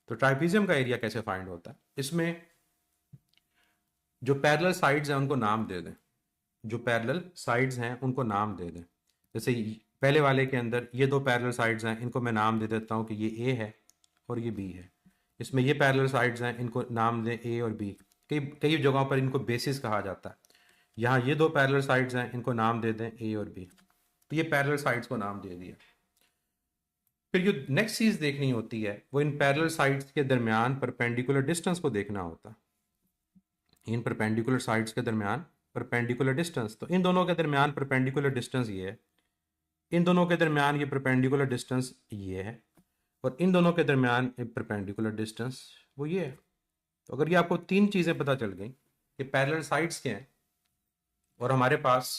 तो ट्राइपीजियम का एरिया कैसे फाइंड होता है? इसमें जो पैरेलल साइड्स हैं उनको नाम दे दें। जो पैरेलल साइड्स हैं उनको नाम दे दें। जैसे पहले वाले के अंदर ये दो पैरेलल साइड्स हैं, इनको मैं नाम दे देता हूँ कि ये ए है और ये बी है। इसमें ये पैरेलल साइड्स हैं, इनको नाम दें ए और बी। कई कई जगहों पर इनको बेसिस कहा जाता है। यहाँ ये दो पैरेलल साइड्स हैं, इनको नाम दे दें ए और बी। तो ये पैरेलल साइड्स को नाम दे दिया। फिर जो नेक्स्ट चीज़ देखनी होती है वो इन पैरेलल साइड्स के दरमियान परपेंडिकुलर डिस्टेंस को देखना होता है। इन परपेंडिकुलर साइड्स के दरमियान परपेंडिकुलर डिस्टेंस, तो इन दोनों के दरमियान परपेंडिकुलर डिस्टेंस ये है, इन दोनों के दरमियान ये परपेंडिकुलर डिस्टेंस ये है, और इन दोनों के दरमियान परपेंडिकुलर डिस्टेंस वो ये है। तो अगर ये आपको तीन चीज़ें पता चल गई कि पैरेलल साइड्स क्या हैं और हमारे पास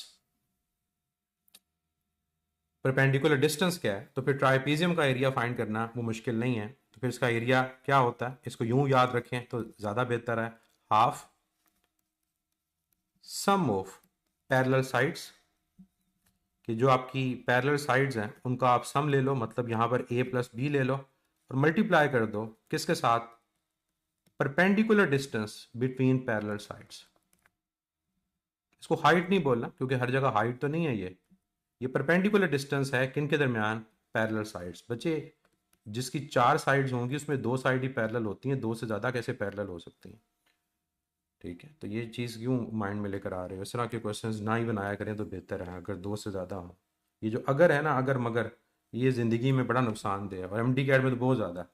परपेंडिकुलर डिस्टेंस क्या है, तो फिर ट्राइपीजियम का एरिया फाइंड करना वो मुश्किल नहीं है। तो फिर इसका एरिया क्या होता है, इसको यूं याद रखें तो ज़्यादा बेहतर है। Half sum of parallel sides, कि जो आपकी पैरेलल साइड्स हैं उनका आप सम ले लो, मतलब यहाँ पर a प्लस बी ले लो और मल्टीप्लाई कर दो किसके साथ? Perpendicular distance between parallel sides. इसको हाइट नहीं बोलना क्योंकि हर जगह हाइट तो नहीं है। ये परपेंडिकुलर डिस्टेंस है किन के दरमियान? Parallel sides. बच्चे, जिसकी चार साइड्स होंगी उसमें दो साइड ही पैरेलल होती हैं, दो से ज़्यादा कैसे पैरेलल हो सकती हैं? ठीक है, तो ये चीज़ क्यों माइंड में लेकर आ रहे हो? इस तरह के क्वेश्चंस ना ही बनाया करें तो बेहतर है, अगर दो से ज़्यादा हो। ये जो अगर है ना, अगर मगर, ये ज़िंदगी में बड़ा नुकसानदेह है, और एमडी कैट में तो बहुत ज़्यादा है,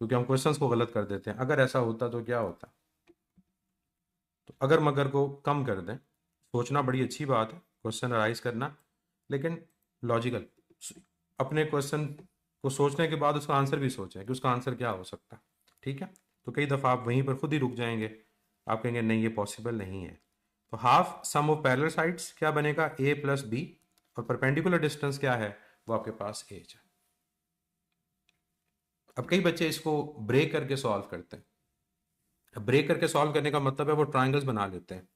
क्योंकि हम क्वेश्चंस को गलत कर देते हैं। अगर ऐसा होता तो क्या होता? तो अगर मगर को कम कर दें। सोचना बड़ी अच्छी बात है, क्वेश्चन अराइज करना, लेकिन लॉजिकल। अपने क्वेश्चन को सोचने के बाद उसका आंसर भी सोचें कि उसका आंसर क्या हो सकता है। ठीक है, तो कई दफ़ा आप वहीं पर खुद ही रुक जाएंगे, आप कहेंगे नहीं ये पॉसिबल नहीं है। तो half sum of parallel sides क्या बनेगा? ए प्लस बी, और परपेंडिकुलर डिस्टेंस क्या है? वो आपके पास एच है। अब कई बच्चे इसको ब्रेक करके सॉल्व करते हैं। अब ब्रेक करके सॉल्व करने का मतलब है वो ट्राइंगल्स बना लेते हैं।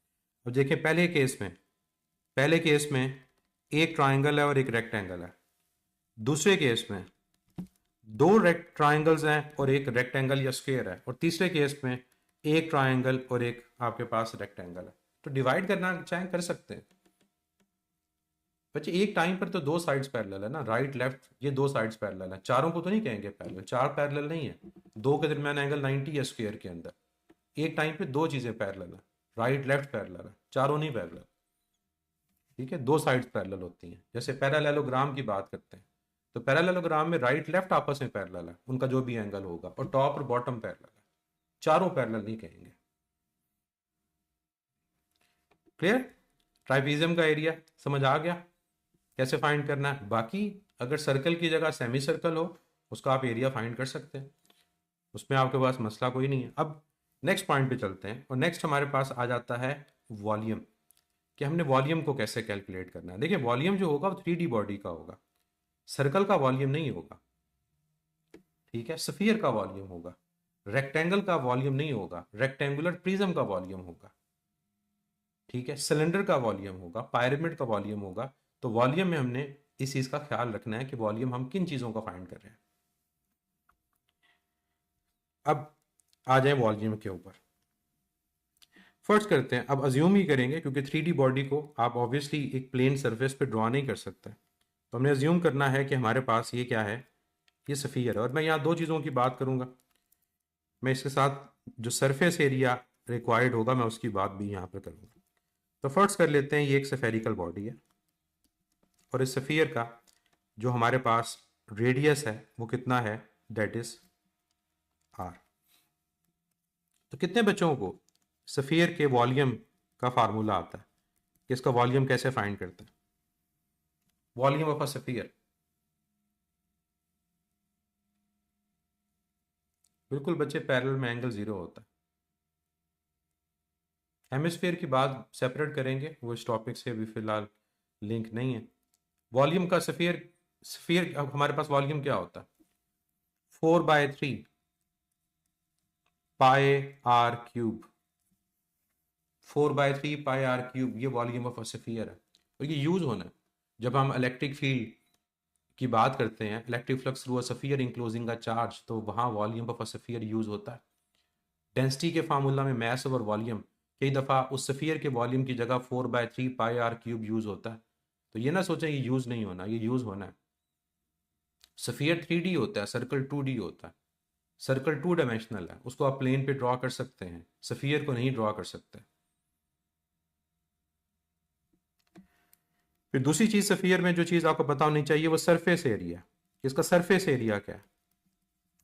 अब देखिए पहले केस में एक ट्राइंगल है और एक रेक्टेंगल है। दूसरे केस में दो ट्राइंगल्स हैं और एक रेक्टेंगल या स्क्वायर है। और तीसरे केस में एक ट्राइंगल और एक आपके पास रेक्टेंगल है। तो डिवाइड करना चाहें कर सकते हैं। बच्चे, एक टाइम पर तो दो साइड्स पैरेलल है ना, राइट लेफ्ट, ये दो साइड्स पैरेलल है। चारों को तो नहीं कहेंगे पैरेलल, चार पैरेलल नहीं है। दो के दरमियान एंगल 90 है स्क्वायर के अंदर। एक टाइम पे दो चीज़ें पैरेलल है, राइट लेफ्ट पैरेलल है, चारों नहीं पैरेलल। ठीक है, दो साइड्स पैरेलल होती हैं। जैसे पैरेललोग्राम की बात करते हैं, तो पैरेललोग्राम में राइट लेफ्ट आपस में पैरेलल है, उनका जो भी एंगल होगा, और टॉप और बॉटम पैरेलल है, चारों पैरेलल नहीं कहेंगे। क्लियर? ट्राइपीजियम का एरिया समझ आ गया कैसे फाइंड करना है। बाकी अगर सर्कल की जगह सेमी सर्कल हो, उसका आप एरिया फाइंड कर सकते हैं, उसमें आपके पास मसला कोई नहीं है। अब नेक्स्ट पॉइंट पे चलते हैं, और नेक्स्ट हमारे पास आ जाता है वॉल्यूम, कि हमने वॉल्यूम को कैसे कैलकुलेट करना है। देखिए वॉल्यूम जो होगा वो 3D बॉडी का होगा, सर्कल का वॉल्यूम नहीं होगा, ठीक है। स्फीयर का वॉल्यूम होगा, रेक्टेंगल का वॉल्यूम नहीं होगा, रेक्टेंगुलर प्रिज्म का वॉल्यूम होगा, ठीक है। सिलेंडर का वॉल्यूम होगा, पायरामिड का वॉल्यूम होगा। तो वॉल्यूम में हमने इस चीज का ख्याल रखना है कि वॉल्यूम हम किन चीजों का फाइंड कर रहे हैं। अब आ जाए वॉल्यूम के ऊपर। फर्स्ट करते हैं, अब अज्यूम ही करेंगे क्योंकि 3D बॉडी को आप ऑब्वियसली एक प्लेन सरफेस पे ड्रॉ नहीं कर सकते, तो हमने अज्यूम करना है कि हमारे पास ये क्या है, ये स्फीयर है। और मैं यहाँ दो चीज़ों की बात करूँगा, मैं इसके साथ जो सरफेस एरिया रिक्वायर्ड होगा मैं उसकी बात भी यहाँ पर करूँगा। तो फर्स्ट कर लेते हैं, ये एक स्फेरिकल बॉडी है, और इस स्फीयर का जो हमारे पास रेडियस है वो कितना है, दैट इज आर। तो कितने बच्चों को स्फीयर के वॉल्यूम का फार्मूला आता है कि इसका वॉल्यूम कैसे फाइंड करते हैं? वॉल्यूम ऑफ अ स्फीयर, बिल्कुल बच्चे, पैरेलल में एंगल 0 होता है। हेमिस्फीयर की बात सेपरेट करेंगे, वो इस टॉपिक से अभी फिलहाल लिंक नहीं है। वॉल्यूम का स्फीयर, स्फीयर अब हमारे पास वॉल्यूम क्या होता है, 4/3 pi r cube, 4/3 pi r cube, ये वॉल्यूम ऑफ अ स्फीयर है। और ये यूज होना है जब हम इलेक्ट्रिक फील्ड की बात करते हैं, electric flux through a sphere enclosing a charge, तो वहाँ volume of a sphere use होता है। डेंसिटी के फार्मूला में मैस ओवर वॉल्यूम कई दफ़ा उस स्फीयर के वॉल्यूम की जगह 4/3 पाई आर क्यूब यूज होता है। तो ये ना सोचें ये यूज नहीं होना, ये यूज होना है। स्फीयर 3D होता है, सर्कल 2D होता है। सर्कल 2 डायमेंशनल है, उसको आप प्लेन पे ड्रॉ कर सकते हैं, स्फीयर को नहीं ड्रॉ कर सकते। फिर दूसरी चीज स्फीयर में जो चीज आपको पता होनी चाहिए वो सरफेस एरिया। इसका सरफेस एरिया क्या है?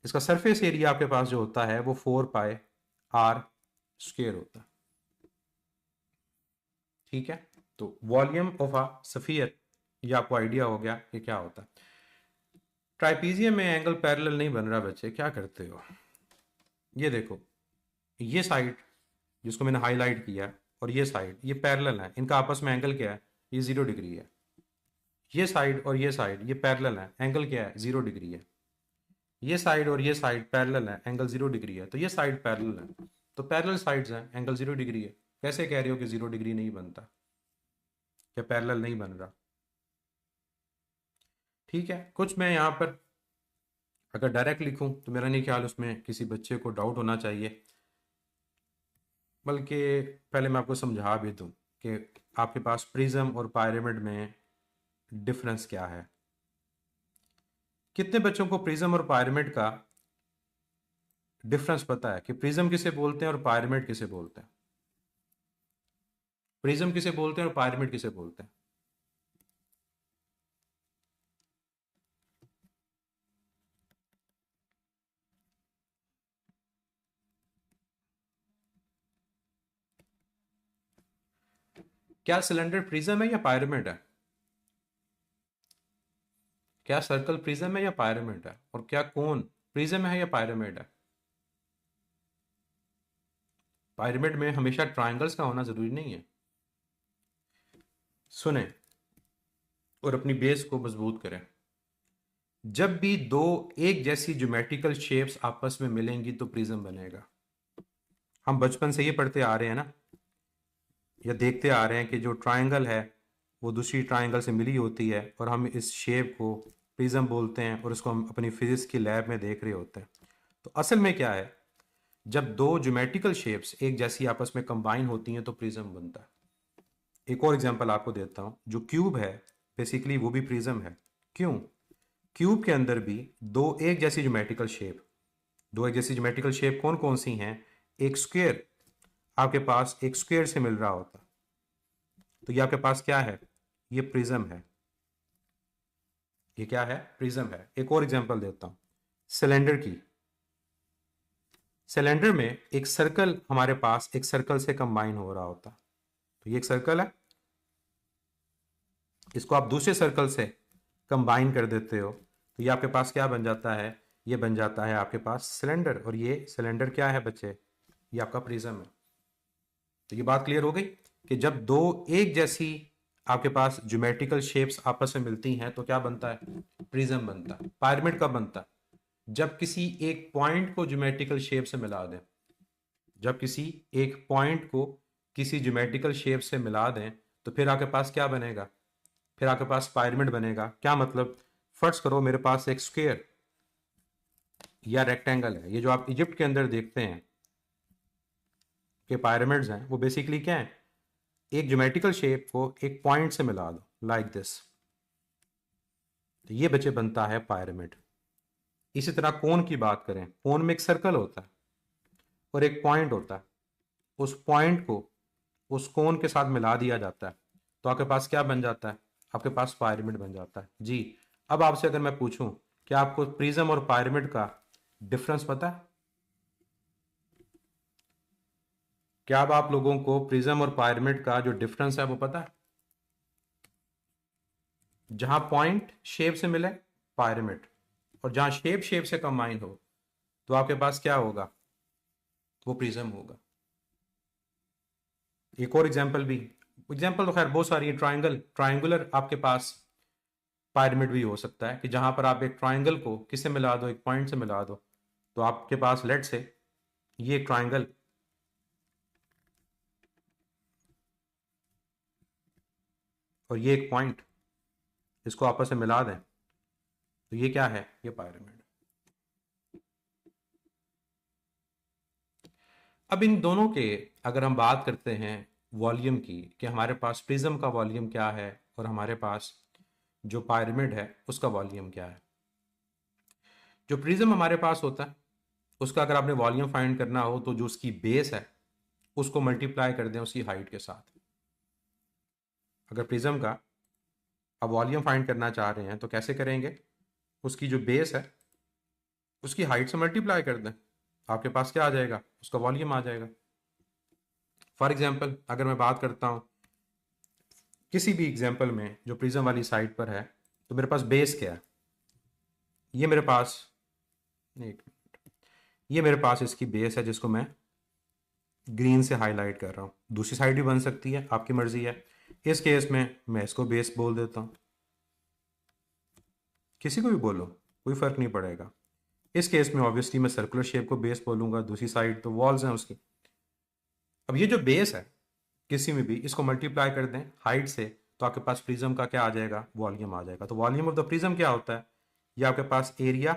इसका सरफेस एरिया आपके पास जो होता है वो 4πr² होता है, ठीक है। तो वॉल्यूम ऑफ अ स्फीयर, ये आपको आइडिया हो गया कि क्या होता है। ट्राइपीजियम में एंगल पैरेलल नहीं बन रहा बच्चे, क्या करते हो? ये देखो, ये साइड जिसको मैंने हाईलाइट किया और ये साइड, ये पैरेलल है, इनका आपस में एंगल क्या है, ये 0 डिग्री है। ये साइड और ये साइड ये पैरेलल है, एंगल क्या है, 0 डिग्री है। ये साइड और ये साइड पैरेलल है, एंगल 0 डिग्री है। तो ये साइड पैरेलल है, तो पैरेलल साइड्स हैं, एंगल 0 डिग्री है। कैसे कह रहे हो कि 0 डिग्री नहीं बनता, क्या पैरेलल नहीं बन रहा? ठीक है, कुछ मैं यहाँ पर अगर डायरेक्ट लिखूं तो मेरा नहीं ख्याल उसमें किसी बच्चे को डाउट होना चाहिए, बल्कि पहले मैं आपको समझा भी दूं कि आपके पास प्रिज्म और पायरामिड में डिफरेंस क्या है। कितने बच्चों को प्रिज्म और पायरामिड का डिफरेंस पता है कि प्रिज्म किसे बोलते हैं और पायरामिड किसे बोलते हैं? प्रिज्म किसे बोलते हैं और पायरामिड किसे बोलते हैं? क्या सिलेंडर प्रिज्म है या पायरामिड है? क्या सर्कल प्रिज्म है या पायरामिड है? और क्या कोन प्रिज्म है या पायरामिड है? पिरामिड में हमेशा ट्रायंगल्स का होना जरूरी नहीं है। सुने और अपनी बेस को मजबूत करें। जब भी दो एक जैसी ज्योमेट्रिकल शेप्स आपस में मिलेंगी तो प्रिज्म बनेगा। हम बचपन से ये पढ़ते आ रहे हैं ना, या देखते आ रहे हैं कि जो ट्रायंगल है वो दूसरी ट्रायंगल से मिली होती है, और हम इस शेप को प्रिज्म बोलते हैं, और उसको हम अपनी फिजिक्स की लैब में देख रहे होते हैं। तो असल में क्या है, जब दो ज्योमेट्रिकल शेप्स एक जैसी आपस में कंबाइन होती हैं तो प्रिज्म बनता है। एक और एग्जांपल आपको देता हूं, जो क्यूब है बेसिकली वो भी प्रिज्म है। क्यों? क्यूब के अंदर भी दो एक जैसी ज्योमेट्रिकल शेप, दो एक जैसी ज्योमेट्रिकल शेप कौन कौन सी हैं? एक स्क्वायर, आपके पास एक स्क्वायर से मिल रहा होता, तो ये आपके पास क्या है, ये प्रिज्म है। ये क्या है? प्रिज्म है। एक और एग्जांपल देता हूं, सिलेंडर की। सिलेंडर में एक सर्कल हमारे पास एक सर्कल से कंबाइन हो रहा होता, तो ये एक सर्कल है, इसको आप दूसरे सर्कल से कंबाइन कर देते हो तो ये आपके पास क्या बन जाता है? ये बन जाता है आपके पास सिलेंडर। और ये सिलेंडर क्या है बच्चे? ये आपका प्रिज्म है। तो ये बात क्लियर हो गई कि जब दो एक जैसी आपके पास ज्योमेट्रिकल शेप्स आपस में मिलती हैं तो क्या बनता है? प्रिज्म बनता है। पिरामिड कब बनता है? जब किसी एक पॉइंट को ज्योमेट्रिकल शेप से मिला दें। जब किसी एक पॉइंट को किसी ज्योमेट्रिकल शेप से मिला दें तो फिर आपके पास क्या बनेगा? फिर आपके पास पिरामिड बनेगा। क्या मतलब? फर्ज करो मेरे पास एक स्क्वायर या रेक्टेंगल है। ये जो आप इजिप्ट के अंदर देखते हैं कि पिरामिड्स हैं, वो बेसिकली क्या है? एक ज्योमेट्रिकल शेप को एक पॉइंट से मिला दो, लाइक दिस, तो ये बच्चे बनता है पिरामिड। इसी तरह कोन की बात करें, कोन में एक सर्कल होता है और एक पॉइंट होता है, उस पॉइंट को उस कोन के साथ मिला दिया जाता है तो आपके पास क्या बन जाता है? आपके पास पिरामिड बन जाता है जी। अब आपसे अगर मैं पूछूं कि आपको प्रिज्म और पिरामिड का डिफरेंस पता है? क्या अब आप लोगों को प्रिज्म और पिरामिड का जो डिफरेंस है वो पता है? जहां पॉइंट शेप से मिले पिरामिड, और जहां शेप शेप से कंबाइन हो तो आपके पास क्या होगा? वो प्रिज्म होगा। एक और एग्जांपल भी, एग्जांपल तो खैर बहुत सारी है। ट्रायंगल, ट्रायंगुलर आपके पास पिरामिड भी हो सकता है कि जहां पर आप एक ट्रायंगल को किससे मिला दो? एक पॉइंट से मिला दो, तो आपके पास लेट से ये एक ट्रायंगल और ये एक पॉइंट, इसको आपस में मिला दें तो ये क्या है? ये पिरामिड। अब इन दोनों के अगर हम बात करते हैं वॉल्यूम की, कि हमारे पास प्रिज्म का वॉल्यूम क्या है और हमारे पास जो पिरामिड है उसका वॉल्यूम क्या है। जो प्रिज्म हमारे पास होता है उसका अगर आपने वॉल्यूम फाइंड करना हो तो जो उसकी बेस है उसको मल्टीप्लाई कर दें उसकी हाइट के साथ। अगर प्रिज्म का आप वॉल्यूम फाइंड करना चाह रहे हैं तो कैसे करेंगे? उसकी जो बेस है उसकी हाइट से मल्टीप्लाई कर दें, आपके पास क्या आ जाएगा? उसका वॉल्यूम आ जाएगा। फॉर एग्जाम्पल अगर मैं बात करता हूँ किसी भी एग्जाम्पल में जो प्रिज्म वाली साइड पर है, तो मेरे पास बेस क्या है? ये मेरे पास, एक मिनट, ये मेरे पास इसकी बेस है जिसको मैं ग्रीन से हाईलाइट कर रहा हूँ। दूसरी साइड भी बन सकती है, आपकी मर्जी है। इस केस में मैं इसको बेस बोल देता हूँ, किसी को भी बोलो कोई फर्क नहीं पड़ेगा। इस केस में ऑब्वियसली मैं सर्कुलर शेप को बेस बोलूंगा, दूसरी साइड तो वॉल्स हैं उसकी। अब ये जो बेस है किसी में भी, इसको मल्टीप्लाई कर दें हाइट से तो आपके पास प्रिज्म का क्या आ जाएगा? वॉल्यूम आ जाएगा। तो वॉल्यूम ऑफ द प्रिज्म क्या होता है? ये आपके पास एरिया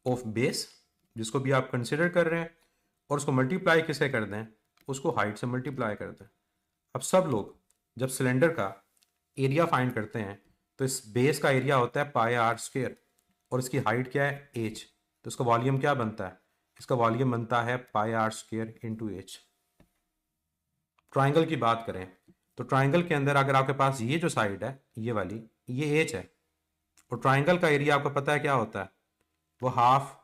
ऑफ बेस, जिसको भी आप कंसिडर कर रहे हैं, और उसको मल्टीप्लाई किसे कर दें? उसको हाइट से मल्टीप्लाई कर दें। अब सब लोग जब सिलेंडर का एरिया फाइंड करते हैं तो इस बेस का एरिया होता है पाई आर स्क्वेयर और इसकी हाइट क्या है? एच। तो इसका वॉल्यूम क्या बनता है? इसका वॉल्यूम बनता है pi r square into h. Triangle की बात करें तो ट्राइंगल के अंदर अगर आपके पास ये जो साइड है ये वाली, ये एच है, और ट्राइंगल का एरिया आपको पता है क्या होता है? वो हाफ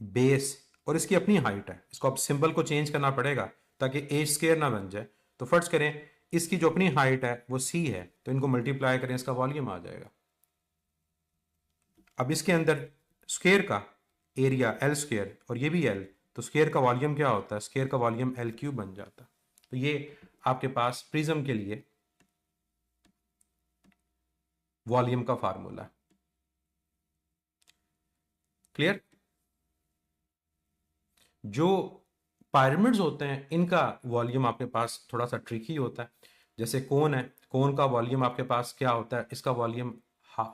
बेस और इसकी अपनी हाइट है। इसको अब सिंबल को चेंज करना पड़ेगा ताकि एच स्क्वेयर ना बन जाए। तो फर्ज करें इसकी जो अपनी हाइट है वो सी है, तो इनको मल्टीप्लाई करें, इसका वॉल्यूम आ जाएगा। अब इसके अंदर स्क्वेयर का एरिया एल स्क्वेयर और ये भी एल, तो स्क्वेयर का वॉल्यूम क्या होता है? स्क्वेयर का वॉल्यूम एल क्यूब बन जाता है। तो ये आपके पास प्रिज्म के लिए वॉल्यूम का फार्मूला है। क्लियर? जो पिरामिड्स होते हैं इनका वॉल्यूम आपके पास थोड़ा सा ट्रिकी होता है। जैसे कोन है, कोन का वॉल्यूम आपके पास क्या होता है? इसका volume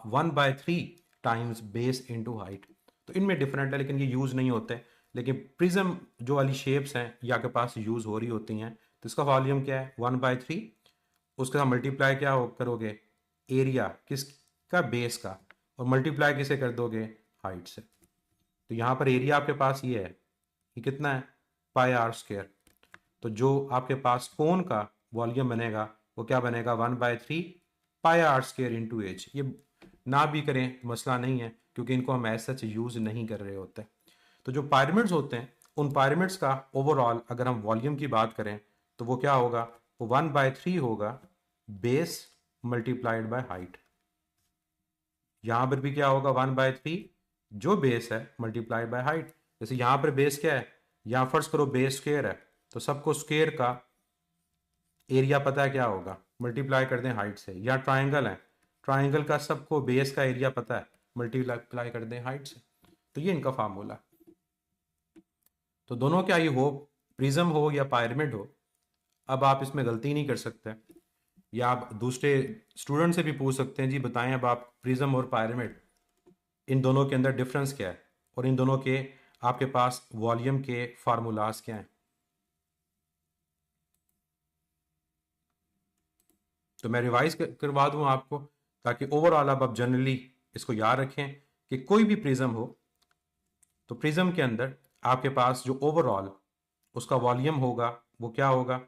1/3 times base into height. तो इनमें डिफरेंट है लेकिन ये यूज़ नहीं होते। लेकिन प्रिज्म जो वाली शेप्स हैं ये आपके पास यूज़ हो रही होती हैं, तो इसका वॉल्यूम क्या है? 1/3, उसके साथ मल्टीप्लाई क्या करोगे? एरिया किसका? बेस का। और मल्टीप्लाई किसे कर दोगे? हाइट से। तो यहाँ पर एरिया आपके पास ये है, ये कितना है? Pi r square. तो जो आपके पास कोन का वॉल्यूम बनेगा वो क्या बनेगा? 1/3 पाई आर स्क्वेयर इंटू एच। ये ना भी करें तो मसला नहीं है, क्योंकि इनको हम ऐसा सच यूज़ नहीं कर रहे होते। तो जो पायरमिड्स होते हैं, उन पायरमिड्स का ओवरऑल अगर हम वॉल्यूम की बात करें तो वो क्या होगा, वो 1/3 होगा बेस मल्टीप्लाइड बाय हाइट। यहां पर भी क्या होगा, 1/3 जो बेस है मल्टीप्लाइड बाय हाइट। जैसे यहां पर बेस क्या है, यहां फर्स्ट करो बेस स्क्वायर है, तो सबको स्क्वायर का एरिया पता है क्या होगा, मल्टीप्लाई कर दें हाइट से। या ट्राइंगल है, ट्राइंगल का सबको बेस का एरिया पता है, मल्टीप्लाई कर दें हाइट से। तो ये इनका फार्मूला। तो दोनों क्या ही हो, प्रिज्म हो या पायरमिड हो, अब आप इसमें गलती नहीं कर सकते। या आप दूसरे स्टूडेंट से भी पूछ सकते हैं, जी बताएं अब आप प्रिज्म और पायरमिड, इन दोनों के अंदर डिफरेंस क्या है, और इन दोनों के आपके पास वॉल्यूम के फार्मूलाज क्या हैं। तो मैं रिवाइज करवा दूं आपको, ताकि ओवरऑल अब आप जनरली इसको याद रखें कि कोई भी प्रिज्म हो, तो प्रिज्म के अंदर आपके पास जो ओवरऑल उसका वॉल्यूम होगा वो क्या होगा,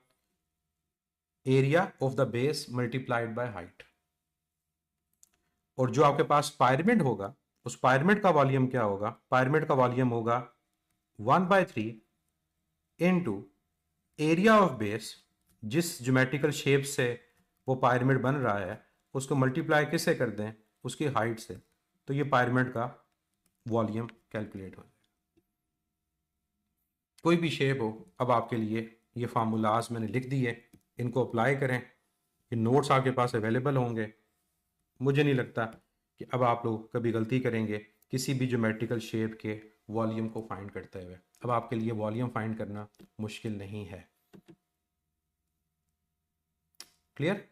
area of the base multiplied by height. और जो आपके पास पायरमिड होगा, उस पायरमिड का वॉल्यूम क्या होगा, पायरमिड का वॉल्यूम होगा 1/3 इनटू एरिया ऑफ बेस, जिस ज्योमेट्रिकल शेप से वो पायरमिड बन रहा है उसको मल्टीप्लाई किससे कर दें, उसकी हाइट से। तो ये पायरमिड का वॉल्यूम कैलकुलेट हो जाए। कोई भी शेप हो, अब आपके लिए ये फार्मूलाज मैंने लिख दिए, इनको अप्लाई करें। ये नोट्स आपके पास अवेलेबल होंगे। मुझे नहीं लगता कि अब आप लोग कभी गलती करेंगे किसी भी ज्योमेट्रिकल शेप के वॉल्यूम को फाइंड करते हुए। अब आपके लिए वॉल्यूम फाइंड करना मुश्किल नहीं है। क्लियर?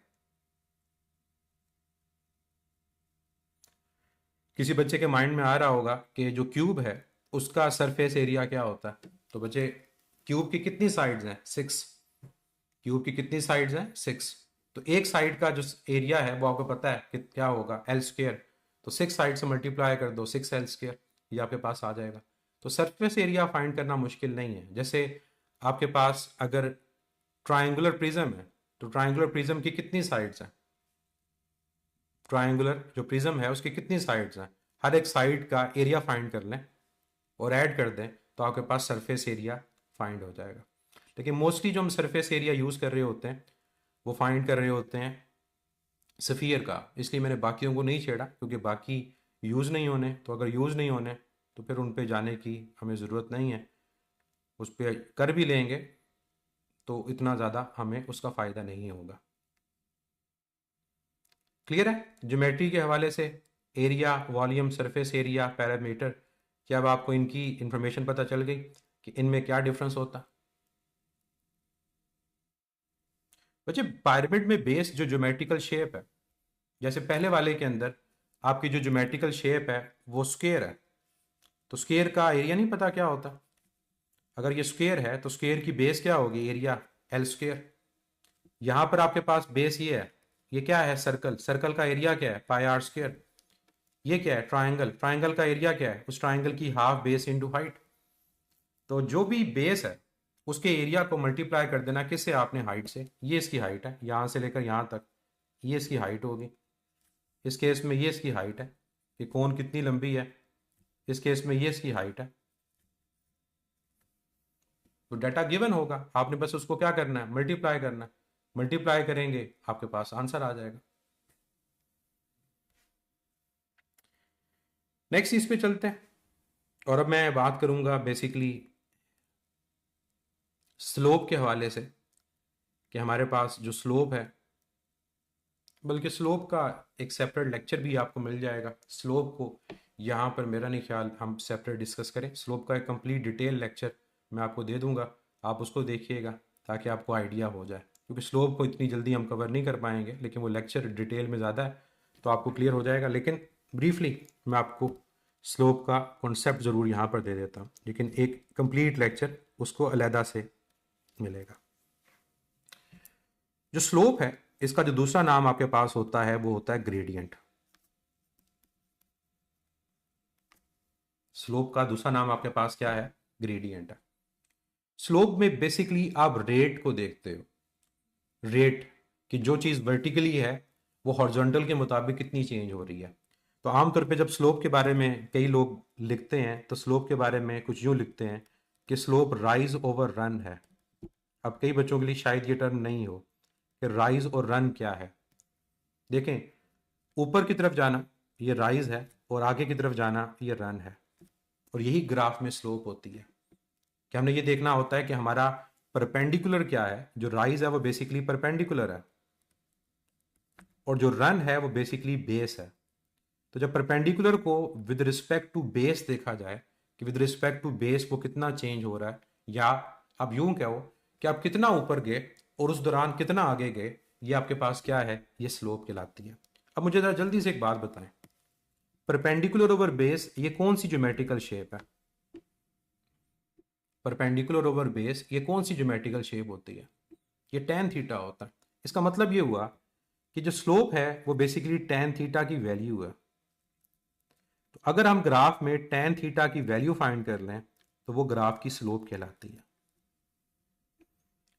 किसी बच्चे के माइंड में आ रहा होगा कि जो क्यूब है उसका सरफेस एरिया क्या होता है। तो बच्चे, क्यूब की कितनी साइड्स हैं, 6। क्यूब की कितनी साइड्स हैं, 6। तो एक साइड का जो एरिया है वो आपको पता है कि क्या होगा, L²। तो 6 साइड से मल्टीप्लाई कर दो 6L², ये आपके पास आ जाएगा। तो सरफेस एरिया फाइंड करना मुश्किल नहीं है। जैसे आपके पास अगर ट्राइंगुलर प्रिज्म है, तो ट्राइंगुलर प्रिज्म की कितनी साइड्स हैं, ट्राइंगुलर जो प्रिज्म है उसकी कितनी साइड्स हैं, हर एक साइड का एरिया फाइंड कर लें और ऐड कर दें, तो आपके पास सरफेस एरिया फाइंड हो जाएगा। लेकिन मोस्टली जो हम सरफेस एरिया यूज़ कर रहे होते हैं वो फाइंड कर रहे होते हैं सफ़ियर का। इसलिए मैंने बाकियों को नहीं छेड़ा, क्योंकि बाकी यूज़ नहीं होने। तो अगर यूज़ नहीं होने तो फिर उन पे जाने की हमें ज़रूरत नहीं है। उस पर कर भी लेंगे तो इतना ज़्यादा हमें उसका फ़ायदा नहीं होगा। क्लियर है? ज्योमेट्री के हवाले से area, volume, surface area, parameter, क्या अब आपको इनकी इंफॉर्मेशन पता चल गई कि इनमें क्या डिफरेंस होता है? बच्चे, पिरामिड में बेस जो ज्योमेट्रिकल शेप है, जैसे पहले वाले के अंदर आपकी जो ज्योमेट्रिकल शेप है वो स्क्वायर है, तो स्क्वायर का एरिया नहीं पता क्या होता। अगर ये स्क्वायर है तो स्क्वायर की बेस क्या होगी, एरिया L²। यहां पर आपके पास बेस ये है, ये क्या है, सर्कल। सर्कल का एरिया क्या है, πr²। ये क्या है, ट्राइंगल। ट्राइंगल का एरिया क्या है, उस ट्राइंगल की हाफ बेस इंटू हाइट। तो जो भी बेस है उसके एरिया को मल्टीप्लाई कर देना किससे, आपने हाइट से। ये इसकी हाइट है, यहां से लेकर यहां तक ये इसकी हाइट होगी। इस केस में ये इसकी हाइट है कि कोण कितनी लंबी है, इस केस में ये इसकी हाइट है। तो डाटा गिवन होगा, आपने बस उसको क्या करना है, मल्टीप्लाई करना है। मल्टीप्लाई करेंगे आपके पास आंसर आ जाएगा। नेक्स्ट इस पे चलते हैं, और अब मैं बात करूंगा बेसिकली स्लोप के हवाले से, कि हमारे पास जो स्लोप है, बल्कि स्लोप का एक सेपरेट लेक्चर भी आपको मिल जाएगा। स्लोप को यहाँ पर मेरा नहीं ख्याल हम सेपरेट डिस्कस करें। स्लोप का एक कंप्लीट डिटेल लेक्चर मैं आपको दे दूंगा, आप उसको देखिएगा ताकि आपको आइडिया हो जाए। क्योंकि स्लोप को इतनी जल्दी हम कवर नहीं कर पाएंगे, लेकिन वो लेक्चर डिटेल में ज़्यादा है तो आपको क्लियर हो जाएगा। लेकिन ब्रीफली मैं आपको स्लोप का कॉन्सेप्ट ज़रूर यहाँ पर दे देता हूँ, लेकिन एक कंप्लीट लेक्चर उसको अलहदा से मिलेगा। जो स्लोप है, इसका जो दूसरा नाम आपके पास होता है वो होता है ग्रेडियंट। स्लोप का दूसरा नाम आपके पास क्या है, ग्रेडियंट है। स्लोप में बेसिकली आप रेट को देखते हो, रेट कि जो चीज़ वर्टिकली है वो हॉरिजॉन्टल के मुताबिक कितनी चेंज हो रही है। तो आमतौर पे जब स्लोप के बारे में कई लोग लिखते हैं तो स्लोप के बारे में कुछ यूँ लिखते हैं कि स्लोप राइज ओवर रन है। अब कई बच्चों के लिए शायद ये टर्म नहीं हो कि राइज और रन क्या है। देखें, ऊपर की तरफ जाना ये राइज है और आगे की तरफ जाना ये रन है, और यही ग्राफ में स्लोप होती है कि हमने ये देखना होता है कि हमारा परपेंडिकुलर क्या है। जो राइज है वो बेसिकली परपेंडिकुलर है, और जो रन है वो बेसिकली बेस है। तो जब परपेंडिकुलर को विद रिस्पेक्ट टू बेस देखा जाए कि विद रिस्पेक्ट टू बेस वो कितना चेंज हो रहा है, या आप यूं कहो कि आप कितना ऊपर गए और उस दौरान कितना आगे गए, ये आपके पास क्या है, ये स्लोप कहलाती है। अब मुझे जरा जल्दी से एक बात बताएं, परपेंडिकुलर ओवर बेस ये कौन सी ज्योमेट्रिकल शेप है? परपेंडिकुलर ओवर बेस ये कौन सी ज्योमेट्रिकल शेप होती है? ये tan थीटा होता है। इसका मतलब ये हुआ कि जो स्लोप है वो बेसिकली tan थीटा की वैल्यू है। तो अगर हम ग्राफ में tan थीटा की वैल्यू फाइंड कर लें तो वो ग्राफ की स्लोप कहलाती है।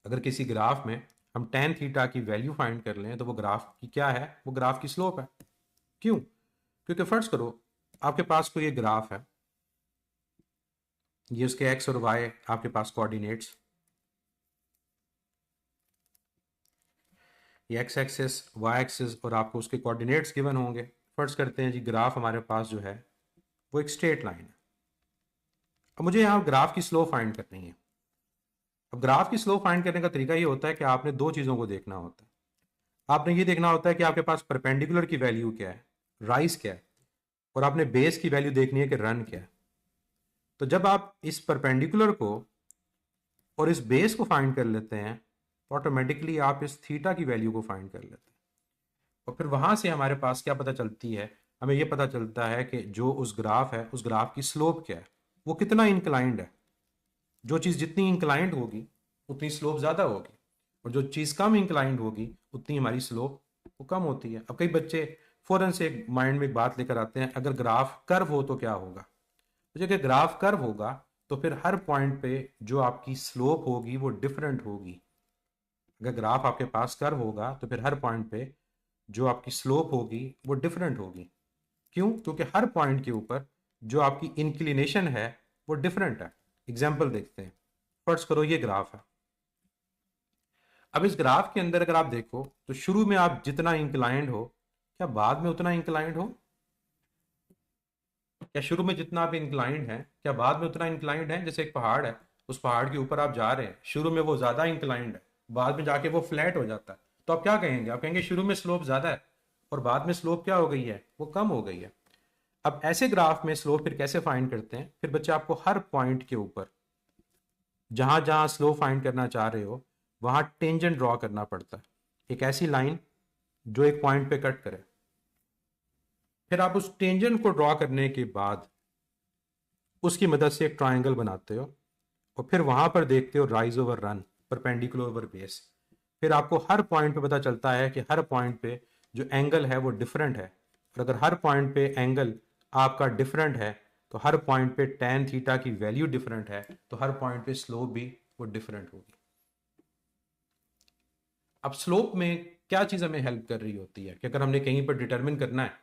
अगर किसी ग्राफ में हम tan थीटा की वैल्यू फाइंड कर लें तो वो ग्राफ की क्या है, वो ग्राफ की स्लोप है। क्यों? क्योंकि फर्ज करो आपके पास कोई एक ग्राफ है, ये उसके एक्स और वाई आपके पास कोऑर्डिनेट्स, ये एक्स एक्सिस वाई एक्सिस और आपको उसके कोऑर्डिनेट्स गिवन होंगे। फर्ज करते हैं जी ग्राफ हमारे पास जो है वो एक स्ट्रेट लाइन है। अब मुझे यहाँ ग्राफ की स्लोप फाइंड करनी है। अब ग्राफ की स्लोप फाइंड करने का तरीका ये होता है कि आपने दो चीज़ों को देखना होता है। आपने ये देखना होता है कि आपके पास परपेंडिकुलर की वैल्यू क्या है, राइज क्या है, और आपने बेस की वैल्यू देखनी है कि रन क्या है। तो जब आप इस परपेंडिकुलर को और इस बेस को फाइंड कर लेते हैं तो ऑटोमेटिकली आप इस थीटा की वैल्यू को फाइंड कर लेते हैं, और फिर वहां से हमारे पास क्या पता चलती है, हमें ये पता चलता है कि जो उस ग्राफ है उस ग्राफ की स्लोप क्या है, वो कितना इंक्लाइंड है। जो चीज़ जितनी इंक्लाइंड होगी उतनी स्लोप ज़्यादा होगी, और जो चीज़ कम इंक्लाइंड होगी उतनी हमारी स्लोप वो कम होती है। अब कई बच्चे फ़ौरन से माइंड में एक बात लेकर आते हैं, अगर ग्राफ कर्व हो तो क्या होगा? तो जब ग्राफ कर्व होगा तो फिर हर पॉइंट पे जो आपकी स्लोप होगी वो डिफरेंट होगी। अगर ग्राफ आपके पास कर्व होगा तो फिर हर पॉइंट पे जो आपकी स्लोप होगी वो डिफरेंट होगी। क्यों? क्योंकि हर पॉइंट के ऊपर जो आपकी इंक्लिनेशन है वो डिफरेंट है। एग्जाम्पल देखते हैं, फर्ज करो ये ग्राफ है। अब इस ग्राफ के अंदर अगर आप देखो तो शुरू में आप जितना इंक्लाइंड हो, क्या बाद में उतना इंक्लाइंड हो? क्या शुरू में जितना आप इंक्लाइंड है क्या बाद में उतना इंक्लाइंड है? जैसे एक पहाड़ है, उस पहाड़ के ऊपर आप जा रहे हैं, शुरू में वो ज्यादा इंक्लाइंड है, बाद में जाके वो फ्लैट हो जाता है, तो आप क्या कहेंगे? आप कहेंगे शुरू में स्लोप ज्यादा है और बाद में स्लोप क्या हो गई है, वो कम हो गई है। अब ऐसे ग्राफ में स्लोप फिर कैसे फाइंड करते हैं? फिर बच्चे आपको हर पॉइंट के ऊपर जहां जहां स्लोप फाइंड करना चाह रहे हो वहां टेंजेंट ड्रॉ करना पड़ता है, एक ऐसी लाइन जो एक पॉइंट पे कट करे। फिर आप उस टेंजेंट को ड्रॉ करने के बाद उसकी मदद से एक ट्राइंगल बनाते हो, और फिर वहां पर देखते हो rise over run, perpendicular over base. फिर आपको हर पॉइंट पे पता चलता है कि हर पॉइंट पे जो एंगल है वो डिफरेंट है, और अगर हर पॉइंट पे एंगल आपका डिफरेंट है तो हर पॉइंट पे tan थीटा की वैल्यू डिफरेंट है, तो हर पॉइंट पे स्लोप भी वो डिफरेंट होगी। अब स्लोप में क्या चीज़ हमें हेल्प कर रही होती है कि अगर हमने कहीं पर डिटरमिन करना है